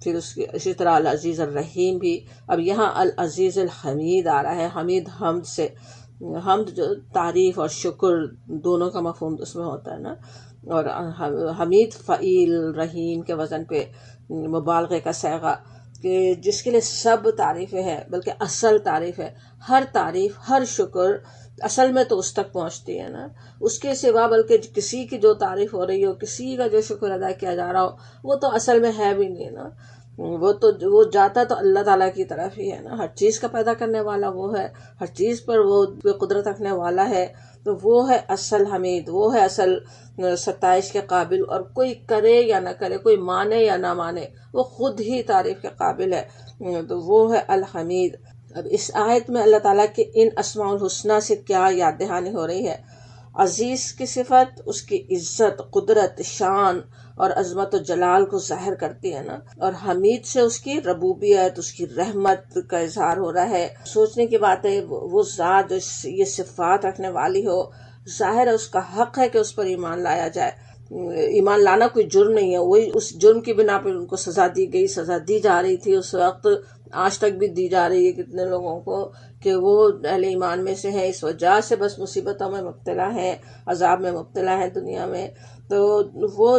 پھر اسی طرح العزیز الرحیم بھی۔ اب یہاں العزیز الحمید آ رہا ہے، حمید حمد سے، حمد جو تعریف اور شکر دونوں کا مفہوم اس میں ہوتا ہے نا، اور حمید فعیل رحیم کے وزن پہ مبالغے کا صیغہ، کہ جس کے لیے سب تعریفیں ہیں، بلکہ اصل تعریف ہے، ہر تعریف ہر شکر اصل میں تو اس تک پہنچتی ہے نا، اس کے سوا بلکہ کسی کی جو تعریف ہو رہی ہو، کسی کا جو شکر ادا کیا جا رہا ہو، وہ تو اصل میں ہے بھی نہیں نا، وہ جاتا تو اللہ تعالیٰ کی طرف ہی ہے نا۔ ہر چیز کا پیدا کرنے والا وہ ہے، ہر چیز پر وہ قدرت رکھنے والا ہے، تو وہ ہے اصل حمید، وہ ہے اصل ستائش کے قابل، اور کوئی کرے یا نہ کرے، کوئی مانے یا نہ مانے، وہ خود ہی تعریف کے قابل ہے، تو وہ ہے الحمید۔ اب اس آیت میں اللہ تعالیٰ کے ان اسماء الحسنہ سے کیا یاد دہانی ہو رہی ہے؟ عزیز کی صفت اس کی عزت، قدرت، شان اور عظمت و جلال کو ظاہر کرتی ہے نا، اور حمید سے اس کی ربوبیت، اس کی رحمت کا اظہار ہو رہا ہے۔ سوچنے کی بات ہے وہ ذات جو یہ صفات رکھنے والی ہو، ظاہر ہے اس کا حق ہے کہ اس پر ایمان لایا جائے۔ ایمان لانا کوئی جرم نہیں ہے، وہی اس جرم کی بنا پر ان کو سزا دی گئی، سزا دی جا رہی تھی اس وقت آج تک بھی دی جا رہی ہے کتنے لوگوں کو کہ وہ اہل ایمان میں سے ہیں، اس وجہ سے بس مصیبتوں میں مبتلا ہیں، عذاب میں مبتلا ہیں دنیا میں. تو وہ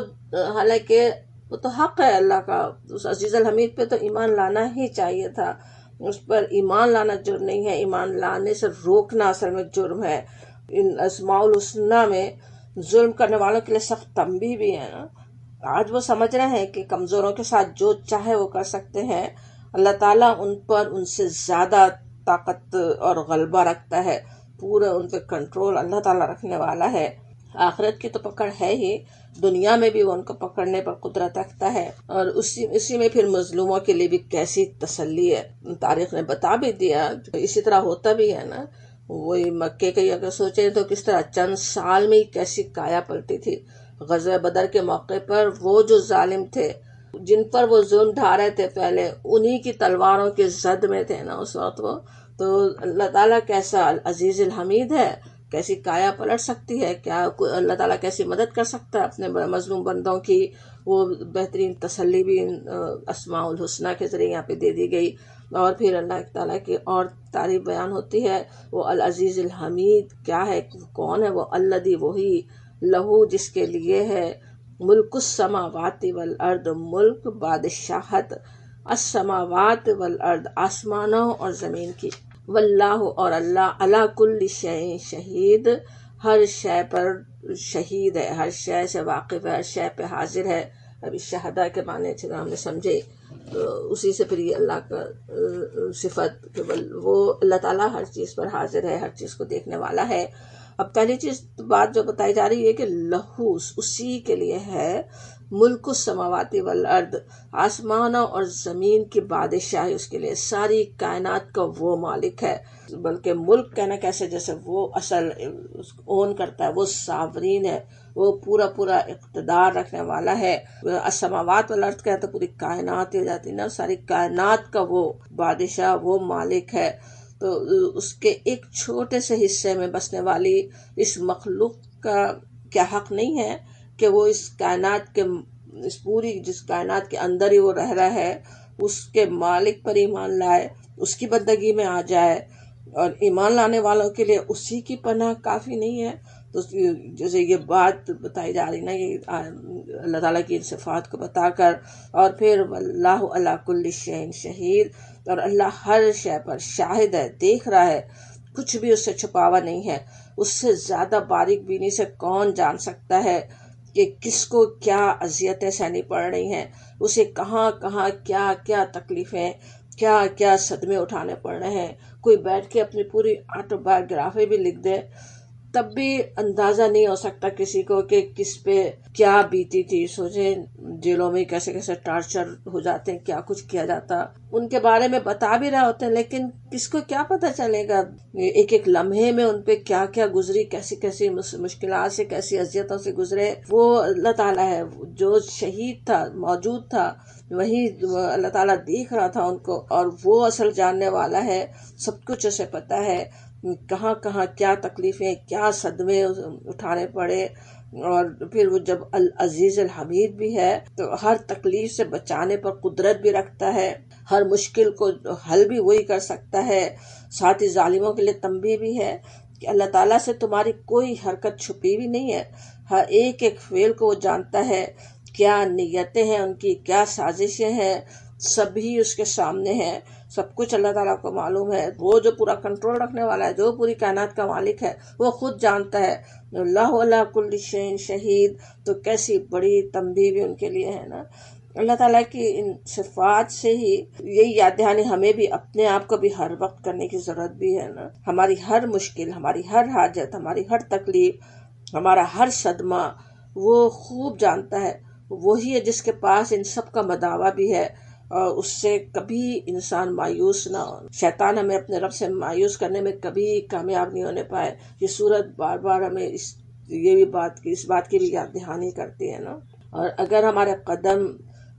حالانکہ وہ تو حق ہے اللہ کا، اس عزیز الحمید پہ تو ایمان لانا ہی چاہیے تھا. اس پر ایمان لانا جرم نہیں ہے، ایمان لانے سے روکنا اصل میں جرم ہے. ان اسماء الحسنہ میں ظلم کرنے والوں کے لیے سخت تنبیہ بھی ہے نا. آج وہ سمجھ رہے ہیں کہ کمزوروں کے ساتھ جو چاہے وہ کر سکتے ہیں. اللہ تعالیٰ ان پر ان سے زیادہ طاقت اور غلبہ رکھتا ہے، پورا ان پہ کنٹرول اللہ تعالیٰ رکھنے والا ہے. آخرت کی تو پکڑ ہے ہی، دنیا میں بھی وہ ان کو پکڑنے پر قدرت رکھتا ہے. اور اسی میں پھر مظلوموں کے لیے بھی کیسی تسلی ہے، تاریخ نے بتا بھی دیا. اسی طرح ہوتا بھی ہے نا. وہی مکے کی اگر سوچیں تو کس طرح چند سال میں ہی کیسی کایا پلٹی تھی. غزوہ بدر کے موقع پر وہ جو ظالم تھے، جن پر وہ ظلم ڈھا رہے تھے پہلے، انہی کی تلواروں کے زد میں تھے نا اس وقت وہ. تو اللہ تعالیٰ کیسا عزیز الحمید ہے، کیسی کایا پلٹ سکتی ہے، کیا اللہ تعالیٰ کیسی مدد کر سکتا ہے اپنے مظلوم بندوں کی. وہ بہترین تسلی بھی اسماء الحسنہ کے ذریعے یہاں پہ دے دی گئی. اور پھر اللہ تعالیٰ کی اور تعریف بیان ہوتی ہے. وہ العزیز الحمید کیا ہے، کون ہے وہ؟ الذی، وہی، لہو جس کے لیے ہے، ملک السماوات والارض، ملک بادشاہت، السماوات والارض آسمانوں اور زمین کی، واللہ اور اللہ، علی کل شیء شہید، ہر شے پر شہید ہے، ہر شے سے واقف ہے، ہر شے پہ حاضر ہے. ابھی شہداء کے معنی سے ہم نے سمجھے، تو اسی سے پھر یہ اللہ کا صفت کہ وہ اللہ تعالیٰ ہر چیز پر حاضر ہے، ہر چیز کو دیکھنے والا ہے. اب پہلی چیز بات جو بتائی جا رہی ہے کہ لہو اسی کے لیے ہے، ملک السماوات والارض، آسمانوں اور زمین کی بادشاہی اس کے لیے، ساری کائنات کا وہ مالک ہے. بلکہ ملک کہنا کیسے، جیسے وہ اصل اون کرتا ہے، وہ ساورین ہے، وہ پورا اقتدار رکھنے والا ہے. السماوات والارض کہتا تو پوری کائنات ہو جاتی نا، ساری کائنات کا وہ بادشاہ، وہ مالک ہے. تو اس کے ایک چھوٹے سے حصے میں بسنے والی اس مخلوق کا کیا حق نہیں ہے کہ وہ اس کائنات کے، اس پوری جس کائنات کے اندر ہی وہ رہ رہا ہے، اس کے مالک پر ایمان لائے، اس کی بندگی میں آ جائے. اور ایمان لانے والوں کے لیے اسی کی پناہ کافی نہیں ہے. تو جیسے یہ بات بتائی جا رہی نا، یہ اللہ تعالیٰ کی صفات کو بتا کر، اور پھر واللہ علی کل شیء شہید، اور اللہ ہر شے پر شاہد ہے، دیکھ رہا ہے، کچھ بھی اس سے چھپا ہوا نہیں ہے. اس سے زیادہ باریک بینی سے کون جان سکتا ہے کہ کس کو کیا اذیتیں سہنی پڑ رہی ہیں، اسے کہاں کہاں کیا کیا تکلیفیں، کیا کیا صدمے اٹھانے پڑ رہے ہیں. کوئی بیٹھ کے اپنی پوری آٹو بایوگرافی بھی لکھ دے، تب بھی اندازہ نہیں ہو سکتا کسی کو کہ کس پہ کیا بیتی تھی. سوچیں جیلوں میں کیسے کیسے ٹارچر ہو جاتے ہیں، کیا کچھ کیا جاتا. ان کے بارے میں بتا بھی رہے ہوتے ہیں، لیکن کس کو کیا پتہ چلے گا ایک ایک لمحے میں ان پہ کیا کیا گزری، کیسی کیسی مشکلات سے، کیسی اذیتوں سے گزرے. وہ اللہ تعالیٰ ہے جو شہید تھا، موجود تھا، وہی اللہ تعالیٰ دیکھ رہا تھا ان کو، اور وہ اصل جاننے والا ہے، سب کچھ اسے پتہ ہے کہاں کہاں کیا تکلیفیں، کیا صدمے اٹھانے پڑے. اور پھر وہ جب العزیز الحمید بھی ہے تو ہر تکلیف سے بچانے پر قدرت بھی رکھتا ہے، ہر مشکل کو حل بھی وہی کر سکتا ہے. ساتھ ہی ظالموں کے لیے تنبیہ بھی ہے کہ اللہ تعالیٰ سے تمہاری کوئی حرکت چھپی بھی نہیں ہے، ہر ایک ایک فعل کو وہ جانتا ہے، کیا نیتیں ہیں ان کی، کیا سازشیں ہیں، سبھی اس کے سامنے ہیں. سب کچھ اللہ تعالیٰ کو معلوم ہے. وہ جو پورا کنٹرول رکھنے والا ہے، جو پوری کائنات کا مالک ہے، وہ خود جانتا ہے. اللہ علی کل شیء شہید، تو کیسی بڑی تنبیہ بھی ان کے لیے ہے نا. اللہ تعالیٰ کی ان صفات سے ہی یہی یاد دہانی ہمیں بھی اپنے آپ کو بھی ہر وقت کرنے کی ضرورت بھی ہے نا. ہماری ہر مشکل، ہماری ہر حاجت، ہماری ہر تکلیف، ہمارا ہر صدمہ وہ خوب جانتا ہے. وہی ہے جس کے پاس ان سب کا مداوع بھی ہے، اور اس سے کبھی انسان مایوس نہ ہو. شیطان ہمیں اپنے رب سے مایوس کرنے میں کبھی کامیاب نہیں ہونے پائے. یہ صورت بار بار ہمیں اس بات کی بھی یاد دہانی کرتی ہے نا. اور اگر ہمارے قدم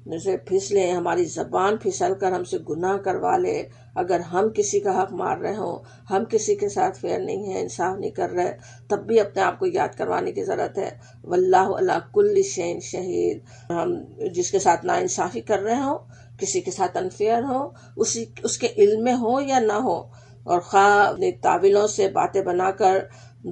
جیسے پھسلیں، ہماری زبان پھسل کر ہم سے گناہ کروا لے، اگر ہم کسی کا حق مار رہے ہوں، ہم کسی کے ساتھ فیئر نہیں ہیں، انصاف نہیں کر رہے، تب بھی اپنے آپ کو یاد کروانے کی ضرورت ہے. واللہ علی کل شیء شہید. ہم جس کے ساتھ ناانصافی کر رہے ہوں کسی کے ساتھ انفیئر ہو، اس کے علم میں ہو یا نہ ہو، اور خواہ اپنی تعویلوں سے باتیں بنا کر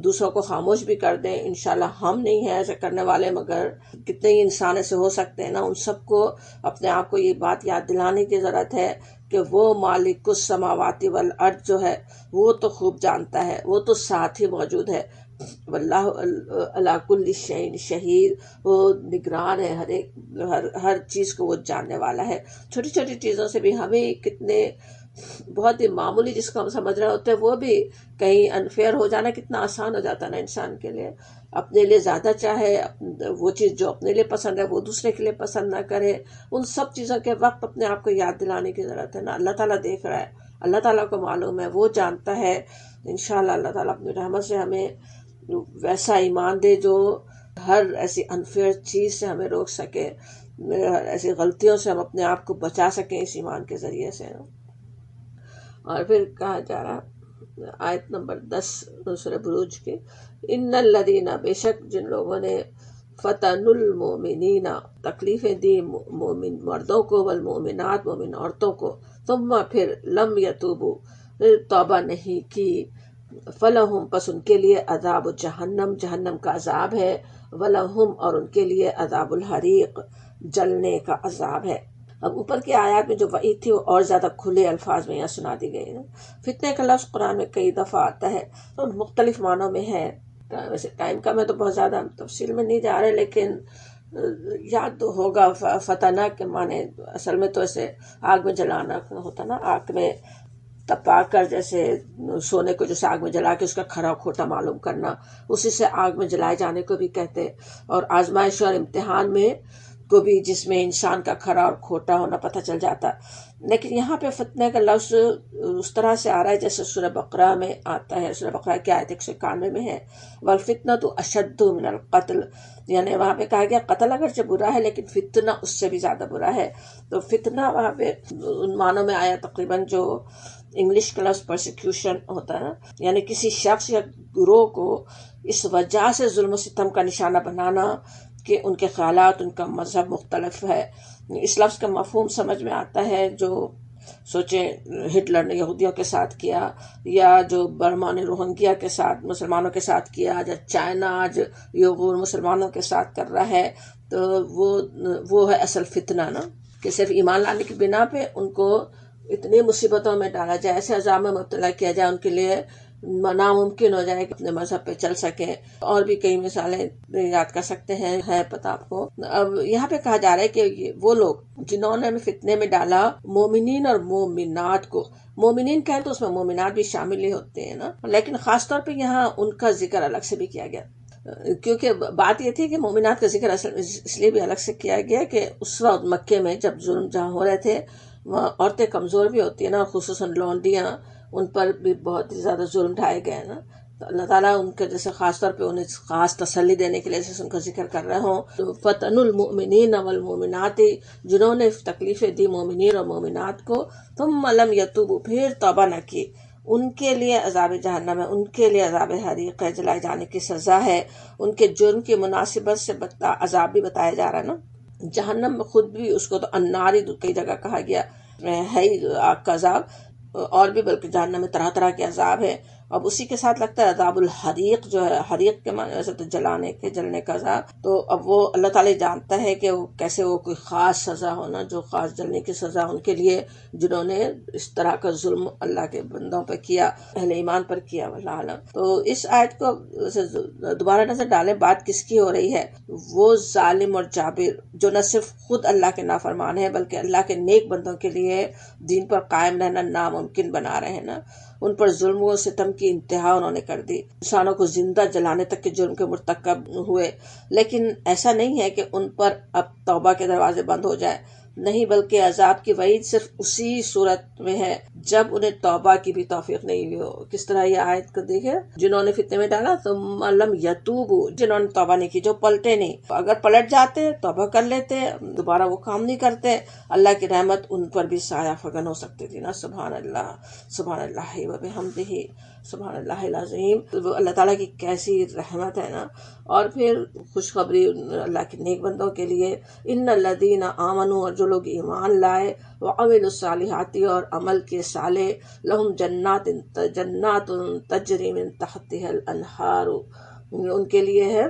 دوسروں کو خاموش بھی کر دیں. انشاءاللہ ہم نہیں ہیں ایسے کرنے والے، مگر کتنے ہی انسان ایسے ہو سکتے ہیں نا. ان سب کو اپنے آپ کو یہ بات یاد دلانے کی ضرورت ہے کہ وہ مالک السماوات والارض جو ہے وہ تو خوب جانتا ہے، وہ تو ساتھ ہی موجود ہے. واللہ علی کل شیء شہید، وہ نگران ہے ہر چیز کو وہ جاننے والا ہے. چھوٹی چھوٹی چیزوں سے بھی ہمیں کتنے بہت ہی معمولی جس کو ہم سمجھ رہے ہوتے ہیں وہ بھی کہیں انفیئر ہو جانا کتنا آسان ہو جاتا ہے نا انسان کے لیے. اپنے لیے زیادہ چاہے، وہ چیز جو اپنے لیے پسند ہے وہ دوسرے کے لیے پسند نہ کرے. ان سب چیزوں کے وقت اپنے آپ کو یاد دلانے کی ضرورت ہے نا. اللہ تعالیٰ دیکھ رہا ہے، اللہ تعالیٰ کو معلوم ہے، وہ جانتا ہے. انشاءاللہ اللہ تعالیٰ اپنی رحمت سے ہمیں ویسا ایمان دے جو ہر ایسی انفیئر چیز سے ہمیں روک سکے، ایسی غلطیوں سے ہم اپنے آپ کو بچا سکیں اس ایمان کے ذریعے سے. اور پھر کہا جا رہا آیت نمبر 10 سورہ بروج کی، ان الذین، بے شک جن لوگوں نے فتن المؤمنین، تکلیفیں دی مومن مردوں کو، والمؤمنات، مومن عورتوں کو، ثم پھر لم یتوبوا، پھر توبہ نہیں کی، فلہم، پس ان کے لیے عذاب جہنم، جہنم کا عذاب ہے، ولہم، اور ان کے لیے عذاب الحریق، جلنے کا عذاب ہے. اب اوپر کی آیات میں جو وعید تھی وہ اور زیادہ کھلے الفاظ میں یہاں سنا دی گئی ہے. فتنے کا لفظ قرآن میں کئی دفعہ آتا ہے اور مختلف معنوں میں ہے. ویسے ٹائم کا میں تو بہت زیادہ تفصیل میں نہیں جا رہے، لیکن یاد ہوگا فتنہ کے معنی اصل میں تو ایسے آگ میں جلانا ہوتا نا، آگ میں تپا کر، جیسے سونے کو جیسے آگ میں جلا کے اس کا کھرا کھوٹا معلوم کرنا، اسی سے آگ میں جلائے جانے کو بھی کہتے. اور آزمائش اور امتحان میں کو بھی، جس میں انسان کا کھرا اور کھوٹا ہونا پتہ چل جاتا. لیکن یہاں پہ فتنے کا لفظ اس طرح سے آ رہا ہے جیسے سورہ بقرہ میں آتا ہے. سورہ بقرہ کی آیت 191 میں ہے، والفتنۃ اشد من القتل، یعنی وہاں پہ کہا گیا قتل اگرچہ برا ہے لیکن فتنہ اس سے بھی زیادہ برا ہے. تو فتنہ وہاں پہ ان معنوں میں آیا تقریباً جو انگلش کا لفظ پرسیکیوشن ہوتا ہے نا، یعنی کسی شخص یا گروہ کو اس وجہ سے ظلم و ستم کا نشانہ بنانا کہ ان کے خیالات، ان کا مذہب مختلف ہے. اس لفظ کا مفہوم سمجھ میں آتا ہے، جو سوچیں ہٹلر نے یہودیوں کے ساتھ کیا، یا جو برما نے روہنگیا کے ساتھ مسلمانوں کے ساتھ کیا، یا چائنا آج یوغور مسلمانوں کے ساتھ کر رہا ہے، تو وہ ہے اصل فتنہ نا، کہ صرف ایمان لانے کی بنا پہ ان کو اتنی مصیبتوں میں ڈالا جائے، ایسے عذاب میں مبتلا کیا جائے، ان کے لیے ناممکن ہو جائے کہ اپنے مذہب پہ چل سکیں. اور بھی کئی مثالیں یاد کر سکتے ہیں، ہے پتہ آپ کو. اب یہاں پہ کہا جا رہا ہے کہ وہ لوگ جنہوں نے فتنے میں ڈالا مومنین اور مومنات کو. مومنین کہیں تو اس میں مومنات بھی شامل ہی ہوتے ہیں نا، لیکن خاص طور پہ یہاں ان کا ذکر الگ سے بھی کیا گیا، کیونکہ بات یہ تھی کہ مومنات کا ذکر اس لیے بھی الگ سے کیا گیا کہ اس وقت مکے میں جب ظلم جہاں ہو رہے تھے، وہاں عورتیں کمزور بھی ہوتی ہیں نا، خصوصاً لونڈیاں، ان پر بھی بہت ہی زیادہ ظلم ڈھائے گئے نا. تو اللہ تعالیٰ ان کے جیسے خاص طور پہ انہیں خاص تسلی دینے کے لیے جیسے ان کا ذکر کر رہے ہوں. فتن المؤمنین والمؤمنات، جنہوں نے تکلیفیں دی مومنین اور مومنات کو، ثم لم یتوبوا، پھر توبہ نہ کی، ان کے لیے عذاب جہنم ہے، ان کے لیے عذاب حریق ہے، جلائے جانے کی سزا ہے. ان کے جرم کی مناسبت سے عذاب بھی بتایا جا رہا ہے نا. جہنم میں خود بھی اس کو تو النار کئی جگہ کہا گیا ہے ہی آگ کا عذاب، اور بھی بلکہ جہنم میں طرح طرح کے عذاب ہے. اب اسی کے ساتھ لگتا ہے عذاب الحریق، جو ہے حریق کے معنی ویسے تو جلانے کے، جلنے کا عذاب. تو اب وہ اللہ تعالیٰ جانتا ہے کہ وہ کیسے وہ کوئی خاص سزا ہونا، جو خاص جلنے کی سزا ان کے لیے جنہوں نے اس طرح کا ظلم اللہ کے بندوں پر کیا، اہل ایمان پر کیا، واللہ عالم. تو اس آیت کو دوبارہ نظر ڈالیں، بات کس کی ہو رہی ہے؟ وہ ظالم اور جابر جو نہ صرف خود اللہ کے نافرمان ہیں بلکہ اللہ کے نیک بندوں کے لیے دین پر قائم رہنا ناممکن بنا رہے ہیں نا. ان پر ظلم و ستم کی انتہا انہوں نے کر دی، انسانوں کو زندہ جلانے تک کے جرم کے مرتکب ہوئے. لیکن ایسا نہیں ہے کہ ان پر اب توبہ کے دروازے بند ہو جائے، نہیں، بلکہ عذاب کی وعید صرف اسی صورت میں ہے جب انہیں توبہ کی بھی توفیق نہیں ہوئی ہو. کس طرح یہ آیت کو دیکھیں، جنہوں نے فتنے میں ڈالا ثم لم یتوبوا، جنہوں نے توبہ نہیں کی، جو پلٹے نہیں. اگر پلٹ جاتے، توبہ کر لیتے، دوبارہ وہ کام نہیں کرتے، اللہ کی رحمت ان پر بھی سایہ فگن ہو سکتی تھی نا. سبحان اللہ، سبحان اللہ وبحمدہ، سبحان اللہ العظیم. اللہ تعالیٰ کی کیسی رحمت ہے نا. اور پھر خوشخبری اللہ کے نیک بندوں کے لیے، ان الذین آمنوا، اور جو لوگ ایمان لائے، وعملوا الصالحات اور عمل کے صالح، لہم جنات تجری من تحتها الانہار، ان کے لیے ہے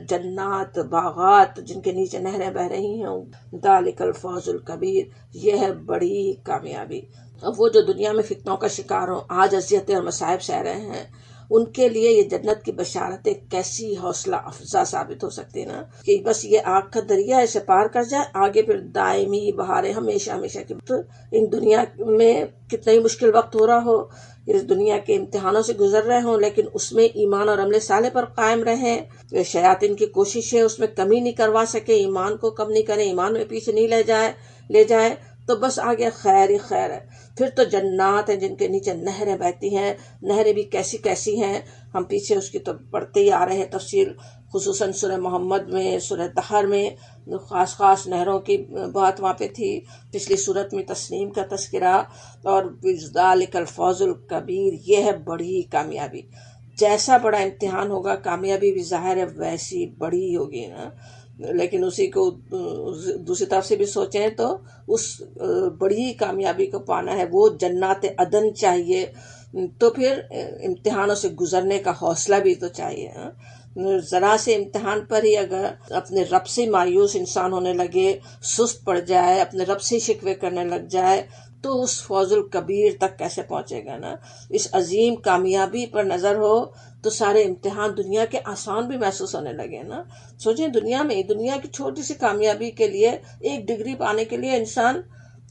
جنات، باغات جن کے نیچے نہریں بہ رہی ہیں، ذالک الفوز الکبیر، یہ ہے بڑی کامیابی۔ اب وہ جو دنیا میں فتنوں کا شکار ہوں، آج اذیتیں اور مصائب سہ رہے ہیں، ان کے لیے یہ جنت کی بشارتیں کیسی حوصلہ افزا ثابت ہو سکتی نا، کہ بس یہ آگ کا دریا اسے پار کر جائے، آگے پھر دائمی بہاریں ہمیشہ ہمیشہ کی۔ ان دنیا میں کتنا ہی مشکل وقت ہو رہا ہو، اس دنیا کے امتحانوں سے گزر رہے ہوں، لیکن اس میں ایمان اور عمل صالح پر قائم رہیں، شیاطین کی کوشش ہے اس میں کمی نہیں کروا سکے، ایمان کو کم نہیں کریں، ایمان میں پیچھے نہیں لے جائے تو بس آگے خیر ہی خیر ہے۔ پھر تو جنات ہیں جن کے نیچے نہریں بہتی ہیں، نہریں بھی کیسی کیسی ہیں، ہم پیچھے اس کی تو پڑھتے ہی آ رہے ہیں تفصیل، خصوصاً سورہ محمد میں، سورہ دہر میں خاص نہروں کی بات وہاں پہ تھی، پچھلی صورت میں تسنیم کا تذکرہ، اور ذالک الفوز الکبیر، یہ ہے بڑی کامیابی۔ جیسا بڑا امتحان ہوگا کامیابی بھی ظاہر ہے ویسی بڑی ہوگی نا، لیکن اسی کو دوسری طرف سے بھی سوچیں تو اس بڑی کامیابی کو پانا ہے، وہ جنات عدن چاہیے، تو پھر امتحانوں سے گزرنے کا حوصلہ بھی تو چاہیے۔ ذرا سے امتحان پر ہی اگر اپنے رب سے مایوس انسان ہونے لگے، سست پڑ جائے، اپنے رب سے شکوے کرنے لگ جائے، تو اس فوز الکبیر تک کیسے پہنچے گا نا۔ اس عظیم کامیابی پر نظر ہو تو سارے امتحان دنیا کے آسان بھی محسوس ہونے لگے نا۔ سوچیں دنیا کی چھوٹی سی کامیابی کے لیے، ایک ڈگری پانے کے لیے انسان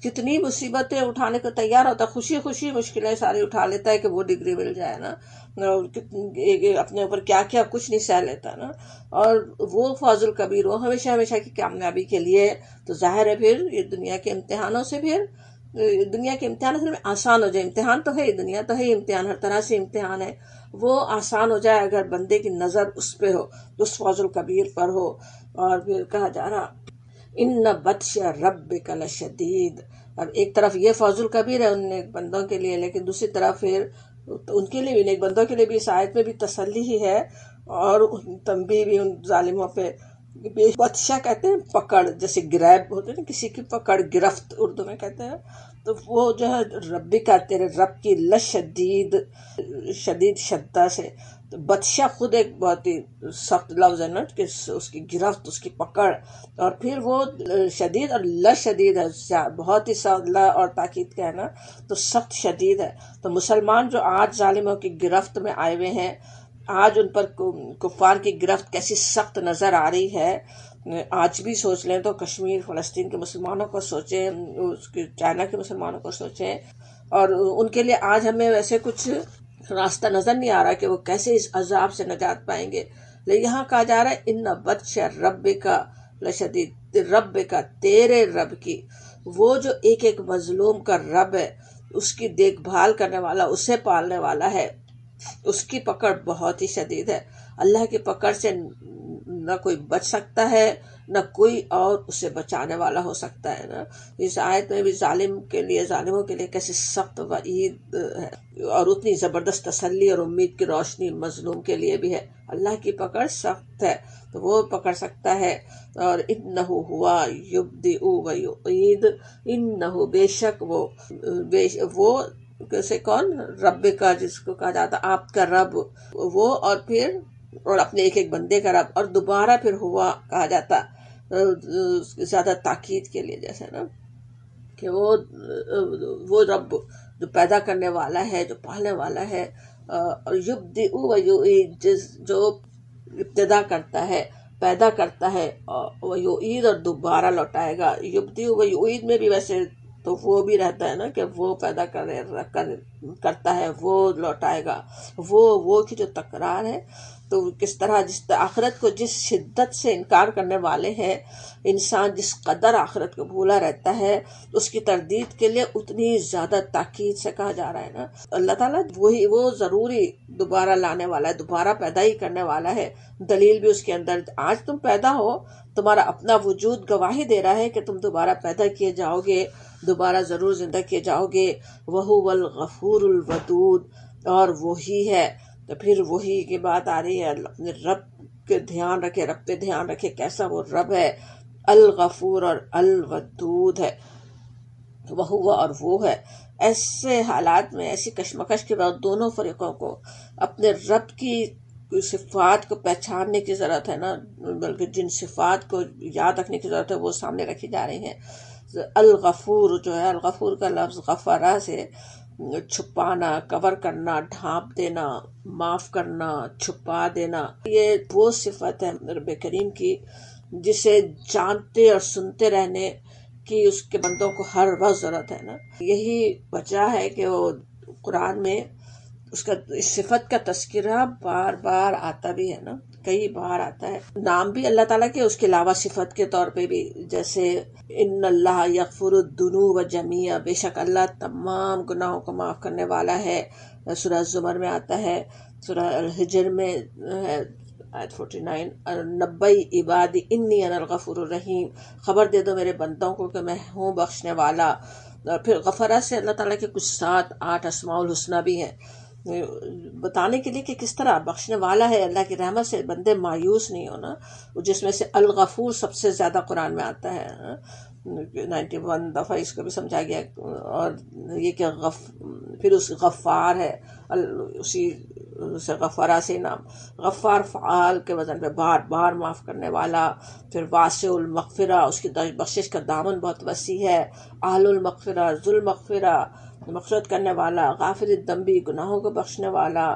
کتنی مصیبتیں اٹھانے کو تیار ہوتا ہے، خوشی مشکلیں ساری اٹھا لیتا ہے کہ وہ ڈگری مل جائے نا، اپنے اوپر کیا کچھ نہیں سہ لیتا نا، اور وہ فوز الکبیر وہ ہمیشہ کی کامیابی کے لیے تو ظاہر ہے پھر یہ دنیا کے امتحانوں سے آسان ہو جائے۔ امتحان تو ہے، دنیا تو ہے امتحان، ہر طرح سے امتحان ہے، وہ آسان ہو جائے اگر بندے کی نظر اس پہ ہو، اس فوز الکبیر پر ہو۔ اور پھر کہا جا رہا ان بطش ربک لشدید، اور ایک طرف یہ فوز الکبیر ہے ان نیک بندوں کے لیے، لیکن دوسری طرف پھر ان کے لیے بھی، نیک بندوں کے لیے بھی اس آیت میں بھی تسلی ہی ہے اور تنبیہ بھی ان ظالموں پہ۔ بادشاہ کہتے ہیں پکڑ، جیسے گریب ہوتے ہیں نا کسی کی پکڑ، گرفت اردو میں کہتے ہیں، تو وہ جو ہے ربی کا، تیرے رب کی، لشدید، شدید شدہ سے، تو بادشاہ خود ایک بہت ہی سخت لفظ ہے نا، کہ اس کی گرفت، اس کی پکڑ، اور پھر وہ شدید اور لشدید ہے، بہت ہی ل اور تاکید کا ہے نا، تو سخت شدید ہے۔ تو مسلمان جو آج ظالموں کی گرفت میں آئے ہوئے ہیں، آج ان پر کفار کی گرفت کیسی سخت نظر آ رہی ہے، آج بھی سوچ لیں تو کشمیر فلسطین کے مسلمانوں کو سوچیں، اس کے چائنا کے مسلمانوں کو سوچیں، اور ان کے لیے آج ہمیں ویسے کچھ راستہ نظر نہیں آ رہا کہ وہ کیسے اس عذاب سے نجات پائیں گے، لیکن یہاں کہا جا رہا ہے ان بطش ربک لشدید، رب کا، تیرے رب کی، وہ جو ایک مظلوم کا رب ہے، اس کی دیکھ بھال کرنے والا، اسے پالنے والا ہے، اس کی پکڑ بہت ہی شدید ہے۔ اللہ کی پکڑ سے نہ کوئی بچ سکتا ہے، نہ کوئی اور اسے بچانے والا ہو سکتا ہے نا۔ اس آیت میں بھی ظالموں کے لیے کیسے سخت وعید ہے، اور اتنی زبردست تسلی اور امید کی روشنی مظلوم کے لیے بھی ہے۔ اللہ کی پکڑ سخت ہے تو وہ پکڑ سکتا ہے، اور انہ ہوا یبدئ و یعید، انہ بے شک وہ کیسے، کون، رب کا، جس کو کہا جاتا آپ کا رب، وہ، اور پھر اور اپنے ایک بندے کا رب، اور دوبارہ پھر ہوا کہا جاتا زیادہ تاکید کے لیے، جیسے نا کہ وہ رب جو پیدا کرنے والا ہے، جو پالنے والا ہے، یبدئ و یعید، جو ابتدا کرتا ہے، پیدا کرتا ہے، و یعید، اور دوبارہ لوٹائے گا۔ یبدئ و یعید میں بھی ویسے تو وہ بھی رہتا ہے نا کہ وہ پیدا کرتا ہے، وہ لوٹائے گا، وہ کی جو تکرار ہے، تو کس طرح جس آخرت کو جس شدت سے انکار کرنے والے ہیں انسان، جس قدر آخرت کو بھولا رہتا ہے، اس کی تردید کے لیے اتنی زیادہ تاکید سے کہا جا رہا ہے نا۔ اللہ تعالیٰ وہ ضروری دوبارہ لانے والا ہے، دوبارہ پیدا ہی کرنے والا ہے، دلیل بھی اس کے اندر، آج تم پیدا ہو، تمہارا اپنا وجود گواہی دے رہا ہے کہ تم دوبارہ پیدا کیے جاؤ گے، دوبارہ ضرور زندہ کیے جاؤ گے۔ وَهُوَ الْغَفُورُ الْوَدُودُ، اور وہی ہے، تو پھر وہی کی بات آ رہی ہے، اپنے رب کے دھیان رکھے، رب پہ دھیان رکھے، کیسا وہ رب ہے، الغفور اور الودود ہے، وہ اور وہ ہے۔ ایسے حالات میں، ایسی کشمکش کے بعد دونوں فریقوں کو اپنے رب کی صفات کو پہچاننے کی ضرورت ہے نا، بلکہ جن صفات کو یاد رکھنے کی ضرورت ہے وہ سامنے رکھی جا رہی ہیں۔ الغفور جو ہے، الغفور کا لفظ غفرہ سے چھپانا، کور کرنا، ڈھانپ دینا، معاف کرنا، چھپا دینا، یہ وہ صفت ہے رب کریم کی جسے جانتے اور سنتے رہنے کی اس کے بندوں کو ہر وقت ضرورت ہے نا۔ یہی وجہ ہے کہ وہ قرآن میں اس کا اس صفت کا تذکرہ بار بار آتا بھی ہے نا، کئی بار آتا ہے، نام بھی اللہ تعالیٰ کے، اس کے علاوہ صفت کے طور پہ بھی، جیسے ان اللہ یغفر الذنوب جمیعا، بے شک اللہ تمام گناہوں کو معاف کرنے والا ہے، سورہ زمر میں آتا ہے، سورہ الحجر میں ہے آیت 49، نبئی عبادی انی انا الغفور الرحیم، خبر دے دو میرے بندوں کو کہ میں ہوں بخشنے والا۔ اور پھر غفرہ سے اللہ تعالیٰ کے کچھ 7-8 اسماء الحسنہ بھی ہیں، بتانے کے لیے کہ کس طرح بخشنے والا ہے۔ اللہ کی رحمت سے بندے مایوس نہیں ہونا، جس میں سے الغفور سب سے زیادہ قرآن میں آتا ہے، 91 دفعہ اس کو بھی سمجھا گیا۔ اور یہ کہ پھر اس غفار ہے، اسی سے غفارہ سے نام، غفار فعال کے وزن پہ، بار بار معاف کرنے والا۔ پھر واسع المغفرہ، اس کی بخشش کا دامن بہت وسیع ہے۔ اہل المغفرہ، ذو المغفرہ، مغفرت کرنے والا۔ غافر الذنبی، گناہوں کو بخشنے والا۔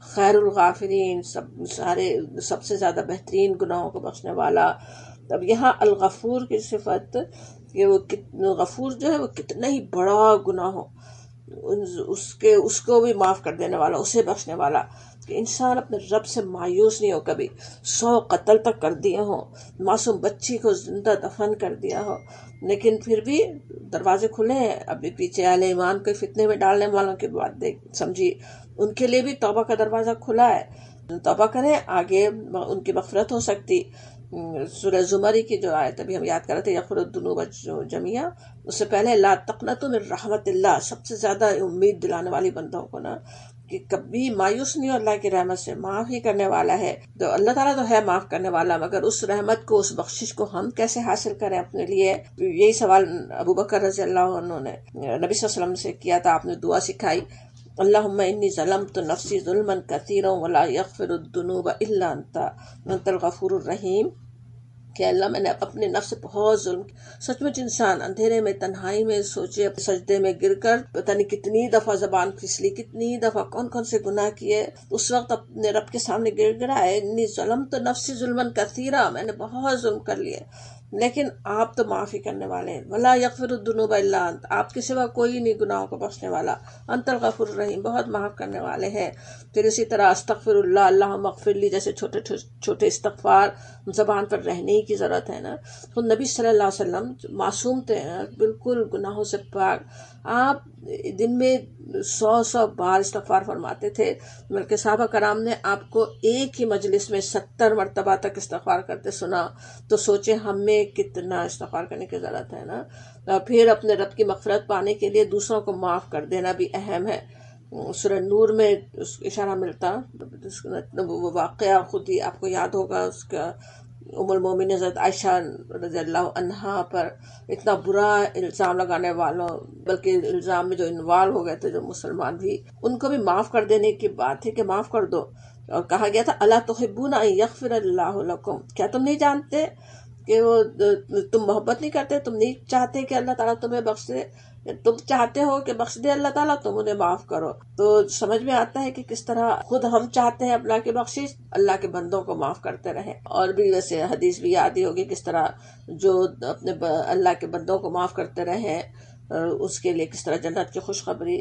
خیر الغافرین، سب سے زیادہ بہترین گناہوں کو بخشنے والا۔ اب یہاں الغفور کی صفت کہ وہ غفور جو ہے وہ کتنا ہی بڑا گناہ ہو اس کو بھی معاف کر دینے والا، اسے بخشنے والا، کہ انسان اپنے رب سے مایوس نہیں ہو کبھی۔ 100 قتل تک کر دیے ہوں، معصوم بچی کو زندہ دفن کر دیا ہو، لیکن پھر بھی دروازے کھلے ہیں۔ ابھی پیچھے اہل ایمان کو فتنے میں ڈالنے والوں کی بات سمجھی، ان کے لیے بھی توبہ کا دروازہ کھلا ہے، توبہ کریں، آگے ان کی مغفرت ہو سکتی۔ سورہ زمری کی جو آیت ابھی ہم یاد کر رہے تھے، یغفر الذنوب جمیعا، اس سے پہلے لا تقنطوا من رحمت اللہ، سب سے زیادہ امید دلانے والی بندوں کو نا، کہ کبھی مایوس نہیں ہو اللہ کی رحمت سے، معاف ہی کرنے والا ہے۔ تو اللہ تعالیٰ تو ہے معاف کرنے والا، مگر اس رحمت کو، اس بخشش کو ہم کیسے حاصل کریں اپنے لیے؟ یہی سوال ابو بکر رضی اللہ عنہ نے نبی صلی اللہ علیہ وسلم سے کیا تھا، آپ نے دعا سکھائی، اللہم انی ظلمت نفسی ظلما کثیرا ولا یغفر الذنوب الا انت الغفور الرحیم، کہ اللہ میں نے اپنے نفس سے بہت ظلم کیا۔ سچ مچ انسان اندھیرے میں، تنہائی میں سوچے، سجدے میں گر کر پتہ نہیں کتنی دفعہ زبان پھس لی، کتنی دفعہ کون کون سے گناہ کیے، اس وقت اپنے رب کے سامنے گر گرا ہے، انی ظلمت نفسی ظلما کثیرا، میں نے بہت ظلم کر لیے، لیکن آپ تو معافی کرنے والے ہیں، ولا یغفر الذنوب الا انت، آپ کے سوا کوئی نہیں گناہوں کو بخشنے والا، انت الغفور الرحیم، بہت معاف کرنے والے ہیں۔ پھر اسی طرح استغفر اللہ، اللہم اغفر لی، جیسے چھوٹے چھوٹے استغفار زبان پر رہنے ہی کی ضرورت ہے نا۔ تو نبی صلی اللہ علیہ وسلم معصوم تھے، بالکل گناہوں سے پاک، آپ دن میں 100 بار استغفار فرماتے تھے، بلکہ صحابہ کرام نے آپ کو ایک ہی مجلس میں 70 مرتبہ تک استغفار کرتے سنا، تو سوچے ہمیں کتنا استغفار کرنے کی ضرورت ہے نا۔ پھر اپنے رب کی مغفرت پانے کے لیے دوسروں کو معاف کر دینا بھی اہم ہے۔ سورہ نور میں اس اشارہ ملتا، وہ واقعہ خود ہی آپ کو یاد ہوگا، اس کا ام المومنین حضرت عائشہ رضی اللہ عنہا پر اتنا برا الزام لگانے والوں، بلکہ الزام میں جو انوالو ہو گئے تھے جو مسلمان بھی، ان کو بھی معاف کر دینے کی بات تھی کہ معاف کر دو، اور کہا گیا تھا الا تحبون ان یغفر اللہ لکم، کیا تم نہیں جانتے کہ وہ تم محبت نہیں کرتے، تم نہیں چاہتے کہ اللہ تعالیٰ تمہیں بخش دے، تم چاہتے ہو کہ بخش دے اللہ تعالیٰ، تم انہیں معاف کرو۔ تو سمجھ میں آتا ہے کہ کس طرح خود ہم چاہتے ہیں اللہ کی بخشش، اللہ کے بندوں کو معاف کرتے رہیں۔ اور بھی ویسے حدیث بھی یاد ہی ہوگی کس طرح جو اپنے اللہ کے بندوں کو معاف کرتے رہیں اس کے لیے کس طرح جنت کی خوشخبری۔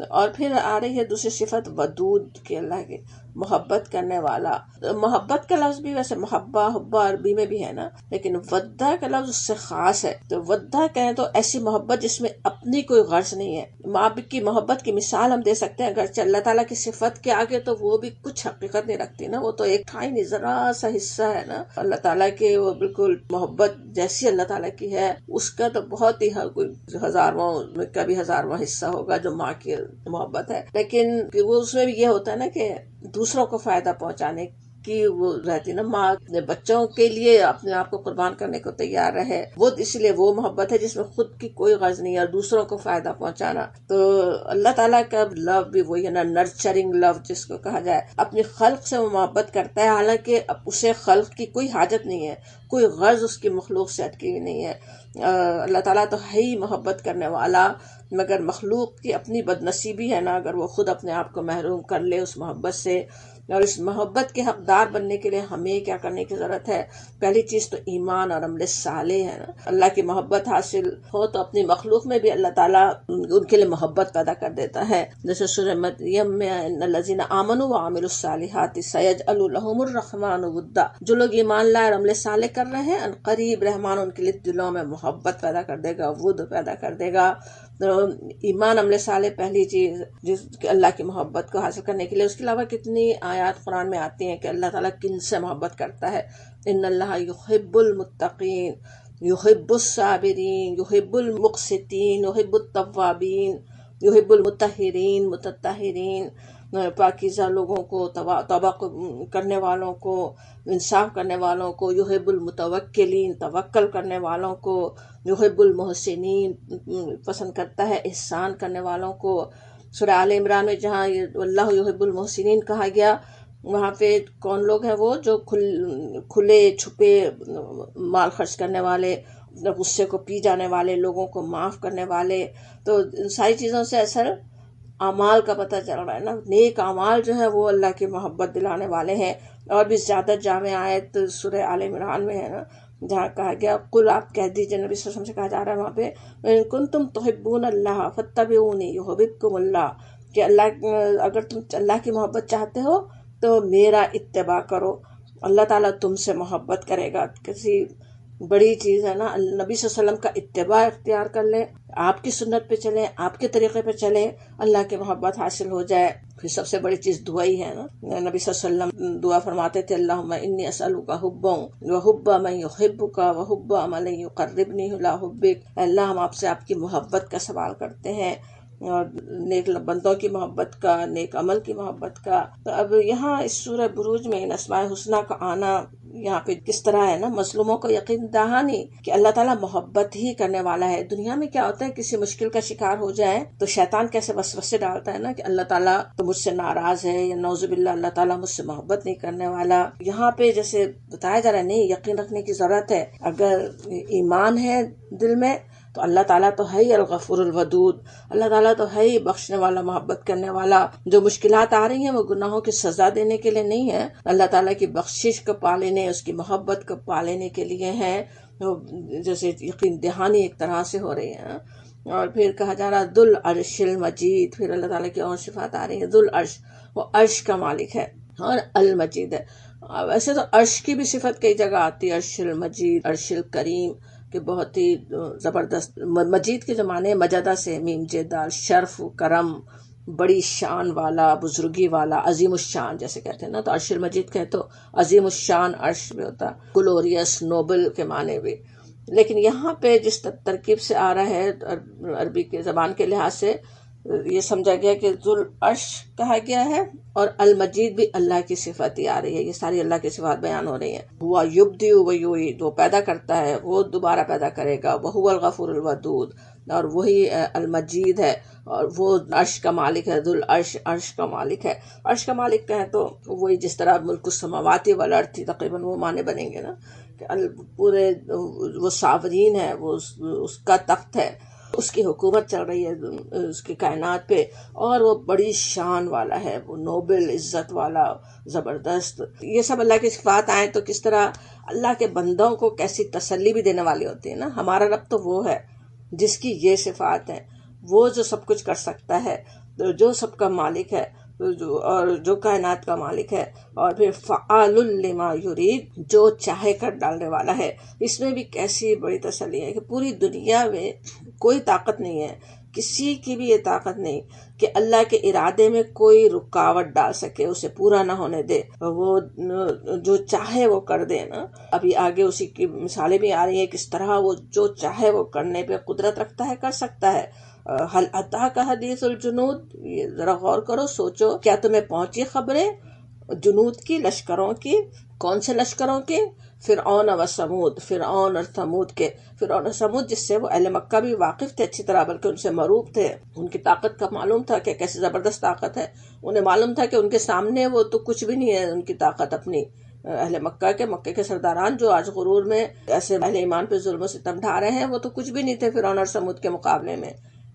اور پھر آ رہی ہے دوسری صفت ودود کی، اللہ کے محبت کرنے والا۔ محبت کا لفظ بھی ویسے محبہ حبہ عربی میں بھی ہے نا، لیکن ودہ کا لفظ اس سے خاص ہے۔ تو ودہ کہیں تو ایسی محبت جس میں اپنی کوئی غرض نہیں ہے۔ ماں کی محبت کی مثال ہم دے سکتے ہیں، اگرچہ اللہ تعالیٰ کی صفت کے آگے تو وہ بھی کچھ حقیقت نہیں رکھتی نا، وہ تو ایک ٹھائی نہیں، ذرا سا حصہ ہے نا اللہ تعالیٰ کے، وہ بالکل محبت جیسی اللہ تعالیٰ کی ہے اس کا تو بہت ہی کوئی ہزارواں کا بھی ہزارواں حصہ ہوگا جو ماں کی محبت ہے، لیکن وہ اس میں بھی یہ ہوتا ہے نا کہ دوسروں کو فائدہ پہنچانے کی وہ رہتی نا، ماں اپنے بچوں کے لیے اپنے آپ کو قربان کرنے کو تیار رہے، وہ اس لیے وہ محبت ہے جس میں خود کی کوئی غرض نہیں ہے اور دوسروں کو فائدہ پہنچانا۔ تو اللہ تعالیٰ کا لو بھی وہی ہے نا، نرچرنگ لو جس کو کہا جائے، اپنی خلق سے وہ محبت کرتا ہے، حالانکہ اسے خلق کی کوئی حاجت نہیں ہے، کوئی غرض اس کی مخلوق سے اٹکی ہوئی نہیں ہے۔ اللہ تعالیٰ تو ہے ہی محبت کرنے والا، مگر مخلوق کی اپنی بد نصیبی ہے نا، اگر وہ خود اپنے آپ کو محروم کر لے اس محبت سے۔ اور اس محبت کے حقدار بننے کے لیے ہمیں کیا کرنے کی ضرورت ہے؟ پہلی چیز تو ایمان اور عمل صالح ہے نا۔ اللہ کی محبت حاصل ہو تو اپنی مخلوق میں بھی اللہ تعالیٰ ان کے لیے محبت پیدا کر دیتا ہے، جیسے سورہ مریم میں ان الذین آمنوا وعملوا الصالحات سیجعل لهم الرحمن ودا، جو لوگ ایمان لائے اور عمل صالح کر رہے ہیں، ان قریب رحمان ان کے لیے دلوں میں محبت پیدا کر دے گا، ود پیدا کر دے گا۔ تو ایمان عمل صالح پہلی چیز جس اللہ کی محبت کو حاصل کرنے کے لیے۔ اس کے علاوہ کتنی آیات قرآن میں آتی ہیں کہ اللہ تعالیٰ کن سے محبت کرتا ہے، ان اللہ یحب المتقین، یحب الصابرین، یحب المقسطین، یحب التوابین، یحب المطہرین متطہرین، پاکیزہ لوگوں کو، توبہ کرنے والوں کو، انصاف کرنے والوں کو، یحب المتوکلین، توکل کرنے والوں کو، یحب المحسنین، پسند کرتا ہے احسان کرنے والوں کو۔ سورہ آل عمران میں جہاں اللہ یحب المحسنین کہا گیا، وہاں پہ کون لوگ ہیں؟ وہ جو کھلے چھپے مال خرچ کرنے والے، غصے کو پی جانے والے، لوگوں کو معاف کرنے والے۔ تو ان ساری چیزوں سے اثر اعمال کا پتہ چل رہا ہے نا، نیک اعمال جو ہے وہ اللہ کی محبت دلانے والے ہیں۔ اور بھی زیادہ جامع آیت سورہ آل عمران میں ہے نا، جہاں کہا گیا قل، آپ کہہ دیجئے، نبی صلی اللہ علیہ وسلم سے کہا جا رہا ہے وہاں پہ، ان کنتم تحبون اللہ فاتبعونی یحببکم اللہ، کہ اللہ اگر تم اللہ کی محبت چاہتے ہو تو میرا اتباع کرو، اللہ تعالیٰ تم سے محبت کرے گا۔ کسی بڑی چیز ہے نا، نبی صلی اللہ علیہ وسلم کا اتباع اختیار کر لیں، آپ کی سنت پہ چلیں، آپ کے طریقے پہ چلیں، اللہ کی محبت حاصل ہو جائے۔ پھر سب سے بڑی چیز دعا ہی ہے نا، نبی صلی اللہ علیہ وسلم دعا فرماتے تھے، اللہم انی اسألک حبا وحب من یحبک وحب عمل یقربنی الی حبک، اللہ ہم آپ سے آپ کی محبت کا سوال کرتے ہیں، اور نیک بندوں کی محبت کا، نیک عمل کی محبت کا۔ تو اب یہاں اس سورہ بروج میں ان اسماء الحسنی کا آنا یہاں پہ کس طرح ہے نا، مظلوموں کو یقین دہانی کہ اللہ تعالیٰ محبت ہی کرنے والا ہے۔ دنیا میں کیا ہوتا ہے، کسی مشکل کا شکار ہو جائے تو شیطان کیسے وسوسے ڈالتا ہے نا کہ اللہ تعالیٰ تو مجھ سے ناراض ہے، یا نعوذ باللہ اللہ تعالیٰ مجھ سے محبت نہیں کرنے والا۔ یہاں پہ جیسے بتایا جا رہا ہے، نہیں، یقین رکھنے کی ضرورت ہے۔ اگر ایمان ہے دل میں تو اللہ تعالیٰ تو ہے ہی الغفور الودود، اللہ تعالیٰ تو ہے ہی بخشنے والا، محبت کرنے والا۔ جو مشکلات آ رہی ہیں وہ گناہوں کی سزا دینے کے لیے نہیں ہے، اللہ تعالیٰ کی بخشش کو پا لینے، اس کی محبت کو پا لینے کے لیے ہیں، جیسے یقین دہانی ایک طرح سے ہو رہی ہے۔ اور پھر کہا جا رہا ذو العرش المجید، پھر اللہ تعالیٰ کی اور صفات آ رہی ہیں، ذو العرش، وہ عرش کا مالک ہے، اور المجید ہے۔ ویسے تو عرش کی بھی صفت کئی جگہ آتی ہے، عرش المجید، عرش الکریم، کہ بہت ہی زبردست۔ مجید کے جو معنی مجدہ سے، میم جدال، شرف، کرم، بڑی شان والا، بزرگی والا، عظیم الشان جیسے کہتے ہیں نا، تو عرش المجید کہے تو عظیم الشان عرش بھی ہوتا، گلوریس، نوبل کے معنی بھی۔ لیکن یہاں پہ جس ترکیب سے آ رہا ہے عربی کے زبان کے لحاظ سے، یہ سمجھا گیا کہ ذو العرش کہا گیا ہے، اور المجید بھی اللہ کی صفت ہی آ رہی ہے، یہ ساری اللہ کی صفات بیان ہو رہی ہیں۔ ہوا یبدئ و یعید، وہ پیدا کرتا ہے، وہ دوبارہ پیدا کرے گا، وہو الغفور الودود، اور وہی المجید ہے، اور وہ عرش کا مالک ہے، ذو العرش، عرش کا مالک ہے۔ عرش کا مالک کہیں تو وہی جس طرح ملک السماوات والارض، تقریباً وہ معنی بنیں گے نا، کہ پورے وہ صابرین ہے، وہ اس کا تخت ہے، اس کی حکومت چل رہی ہے اس کی کائنات پہ، اور وہ بڑی شان والا ہے، وہ نوبل، عزت والا، زبردست۔ یہ سب اللہ کی صفات آئیں تو کس طرح اللہ کے بندوں کو کیسی تسلی بھی دینے والی ہوتی ہے نا۔ ہمارا رب تو وہ ہے جس کی یہ صفات ہیں، وہ جو سب کچھ کر سکتا ہے، جو سب کا مالک ہے، اور جو کائنات کا مالک ہے، اور پھر فعال لما یرید، جو چاہے کر ڈالنے والا ہے۔ اس میں بھی کیسی بڑی تسلی ہے کہ پوری دنیا میں کوئی طاقت نہیں ہے، کسی کی بھی یہ طاقت نہیں کہ اللہ کے ارادے میں کوئی رکاوٹ ڈال سکے، اسے پورا نہ ہونے دے، وہ جو چاہے وہ کر دے نا۔ ابھی آگے اسی کی مثالیں بھی آ رہی ہیں، کس طرح وہ جو چاہے وہ کرنے پہ قدرت رکھتا ہے، کر سکتا ہے۔ حل اتاک حدیث الجنود، یہ ذرا غور کرو، سوچو، کیا تمہیں پہنچی خبریں جنود کی، لشکروں کی. کون سے لشکروں کے؟ فرعون و سمود، فرعون اور سمود کے. فرعون اور سمود جس سے وہ اہل مکہ بھی واقف تھے اچھی طرح، بلکہ ان سے معروف تھے. ان کی طاقت کا معلوم تھا کہ کیسی زبردست طاقت ہے. انہیں معلوم تھا کہ ان کے سامنے وہ تو کچھ بھی نہیں ہے، ان کی طاقت اپنی. اہل مکہ کے سرداران جو آج غرور میں ایسے اہل ایمان پہ ظلم و ستم ڈھا رہے ہیں، وہ تو کچھ بھی نہیں تھے فرعون اور سمود کے مقابلے میں.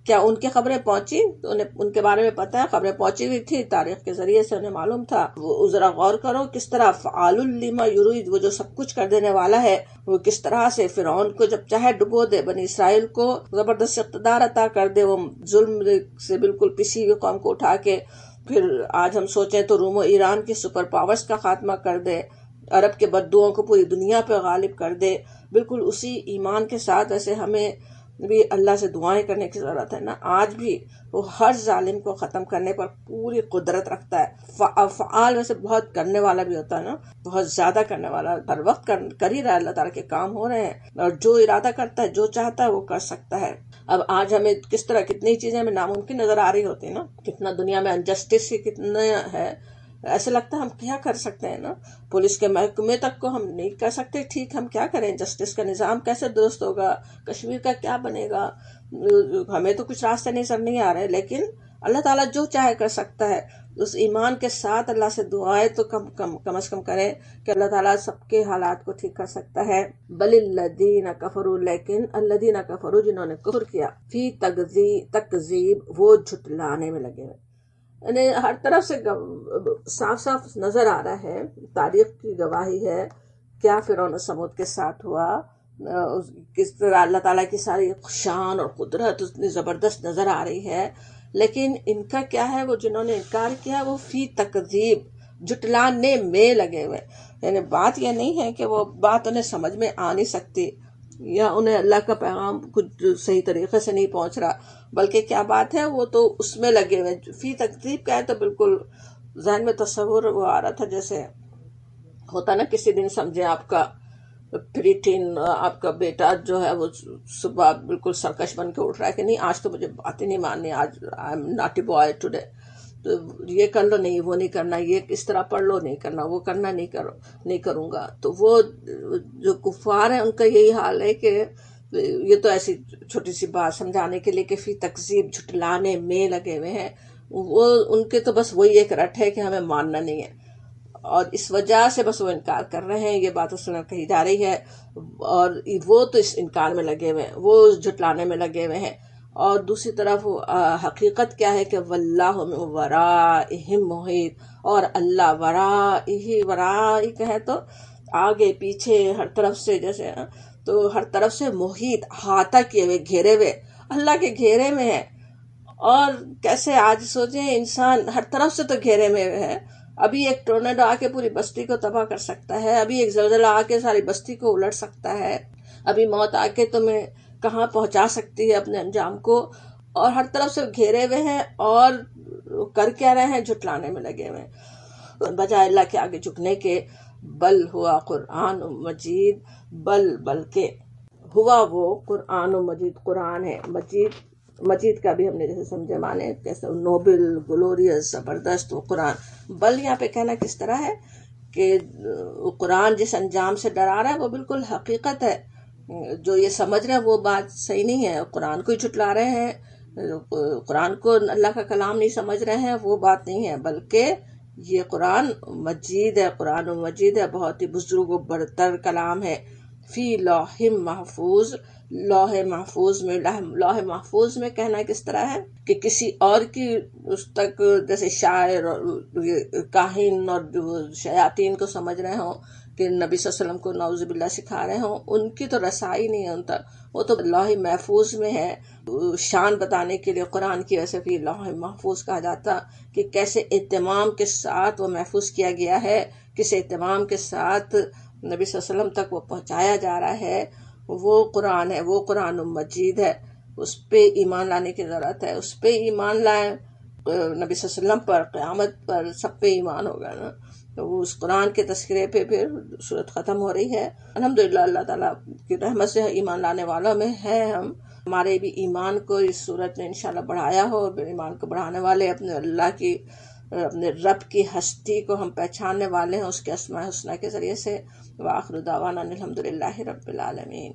کیا ان کی خبریں پہنچی؟ تو انہیں ان کے بارے میں پتہ ہے، خبریں پہنچی ہوئی تھی، تاریخ کے ذریعے سے انہیں معلوم تھا. وہ ذرا غور کرو کس طرح فعال لما یرید، وہ جو سب کچھ کر دینے والا ہے، وہ کس طرح سے فرعون کو جب چاہے ڈبو دے، بنی اسرائیل کو زبردست اقتدار عطا کر دے، وہ ظلم سے بالکل پسی ہوئی قوم کو اٹھا کے پھر آج ہم سوچیں تو روم و ایران کی سپر پاورز کا خاتمہ کر دے، عرب کے بدوؤں کو پوری دنیا پہ غالب کر دے. بالکل اسی ایمان کے ساتھ ایسے ہمیں بھی اللہ سے دعائیں کرنے کی ضرورت ہے نا. آج بھی وہ ہر ظالم کو ختم کرنے پر پوری قدرت رکھتا ہے. فعال ویسے بہت کرنے والا بھی ہوتا ہے نا، بہت زیادہ کرنے والا، ہر وقت کر ہی رہا ہے. اللہ تعالیٰ کے کام ہو رہے ہیں، اور جو ارادہ کرتا ہے، جو چاہتا ہے وہ کر سکتا ہے. اب آج ہمیں کس طرح کتنی چیزیں ہمیں ناممکن نظر آ رہی ہوتی ہیں نا، کتنا دنیا میں انجسٹس ہی کتنا ہے. ایسے لگتا ہے ہم کیا کر سکتے ہیں نا، پولیس کے محکمے تک کو ہم نہیں کر سکتے ٹھیک، ہم کیا کریں؟ جسٹس کا نظام کیسے درست ہوگا؟ کشمیر کا کیا بنے گا؟ ہمیں تو کچھ راستے نظر نہیں آ رہے، لیکن اللہ تعالیٰ جو چاہے کر سکتا ہے. اس ایمان کے ساتھ اللہ سے دعائیں تو کم از کم کریں کہ اللہ تعالیٰ سب کے حالات کو ٹھیک کر سکتا ہے. بل الذین کفروا، لیکن الذین کفروا جنہوں نے کفر کیا، فی تکذیب، وہ جھٹلانے میں لگے ہوئے. یعنی ہر طرف سے صاف صاف نظر آ رہا ہے، تاریخ کی گواہی ہے کیا فرعون و سمود کے ساتھ ہوا، کس طرح اللہ تعالیٰ کی ساری شان اور قدرت اتنی زبردست نظر آ رہی ہے. لیکن ان کا کیا ہے، وہ جنہوں نے انکار کیا وہ فی تکذیب، جھٹلانے میں لگے ہوئے. یعنی بات یہ نہیں ہے کہ وہ بات انہیں سمجھ میں آ نہیں سکتی، یا انہیں اللہ کا پیغام کچھ صحیح طریقے سے نہیں پہنچ رہا، بلکہ کیا بات ہے، وہ تو اس میں لگے ہوئے. فی تکذیب کیا ہے تو بالکل ذہن میں تصور وہ آ رہا تھا، جیسے ہوتا نا کسی دن سمجھے آپ کا پریٹین، آپ کا بیٹا جو ہے وہ صبح بالکل سرکش بن کے اٹھ رہا ہے کہ نہیں آج تو مجھے باتیں نہیں ماننی، آج I am naughty boy today, تو یہ کر لو، نہیں وہ نہیں کرنا، یہ اس طرح پڑھ لو، نہیں کرنا، وہ کرنا نہیں کروں گا. تو وہ جو کفار ہیں ان کا یہی حال ہے کہ یہ تو ایسی چھوٹی سی بات سمجھانے کے لیے کہ فی تکذیب، جھٹلانے میں لگے ہوئے ہیں. وہ ان کے تو بس وہی ایک رٹ ہے کہ ہمیں ماننا نہیں ہے، اور اس وجہ سے بس وہ انکار کر رہے ہیں. یہ بات اس میں کہی جا رہی ہے، اور وہ تو اس انکار میں لگے ہوئے ہیں، وہ جھٹلانے میں لگے ہوئے ہیں. اور دوسری طرف حقیقت کیا ہے کہ واللہ من ورائہم محیط، اور اللہ ورائی کہے تو آگے پیچھے ہر طرف سے، جیسے تو ہر طرف سے محیط، احاطہ کیے ہوئے، گھیرے ہوئے، اللہ کے گھیرے میں ہے. اور کیسے آج سوچیں انسان ہر طرف سے تو گھیرے میں ہے، ابھی ایک ٹورنیڈو آ کے پوری بستی کو تباہ کر سکتا ہے، ابھی ایک زلزلہ آ کے ساری بستی کو الٹ سکتا ہے، ابھی موت آ کے تمہیں کہاں پہنچا سکتی ہے اپنے انجام کو. اور ہر طرف سے گھیرے ہوئے ہیں، اور کر کیا رہے ہیں؟ جھٹلانے میں لگے ہوئے ہیں بجائے اللہ کے آگے جھکنے کے. بل ہوا قرآن مجید، بلکہ ہوا وہ قرآن مجید، قرآن ہے مجید کا بھی ہم نے جیسے سمجھے مانے کیسے نوبل، گلوریس، زبردست وہ قرآن. بل یہاں پہ کہنا کس طرح ہے کہ قرآن جس انجام سے ڈرا رہا ہے وہ بالکل حقیقت ہے. جو یہ سمجھ رہے ہیں وہ بات صحیح نہیں ہے، قرآن کو ہی جھٹلا رہے ہیں، قرآن کو اللہ کا کلام نہیں سمجھ رہے ہیں، وہ بات نہیں ہے. بلکہ یہ قرآن مجید ہے، قرآن مجید ہے، بہت ہی بزرگ و برتر کلام ہے. فی لوح محفوظ، لوح محفوظ میں کہنا کس طرح ہے کہ کسی اور کی اس تک، جیسے شاعر اور کاہن اور شیاطین کو سمجھ رہے ہوں کہ نبی صلی اللہ علیہ وسلم کو نعوذ باللہ سکھا رہے ہوں، ان کی تو رسائی نہیں ہے ان تک، وہ تو لوح محفوظ میں ہے. شان بتانے کے لیے قرآن کی وجہ سے بھی لوح محفوظ کہا جاتا کہ کیسے اہتمام کے ساتھ وہ محفوظ کیا گیا ہے، کس اہتمام کے ساتھ نبی صلی اللہ علیہ وسلم تک وہ پہنچایا جا رہا ہے. وہ قرآن ہے، وہ قرآن مجید ہے، اس پہ ایمان لانے کی ضرورت ہے. اس پہ ایمان لائیں، نبی صلی اللہ علیہ وسلم پر، قیامت پر، سب پہ ایمان ہوگا نا. تو وہ اس قرآن کے تذکرے پہ پھر صورت ختم ہو رہی ہے. الحمدللہ اللہ تعالیٰ کی رحمت سے ایمان لانے والوں میں ہیں ہم. ہمارے بھی ایمان کو اس صورت نے انشاءاللہ بڑھایا ہو، اور ایمان کو بڑھانے والے اپنے اللہ کی اپنے رب کی ہستی کو ہم پہچاننے والے ہیں اس کے اسماء الحسنی کے ذریعے سے۔ وآخر دعوانا الحمدللہ رب العالمین۔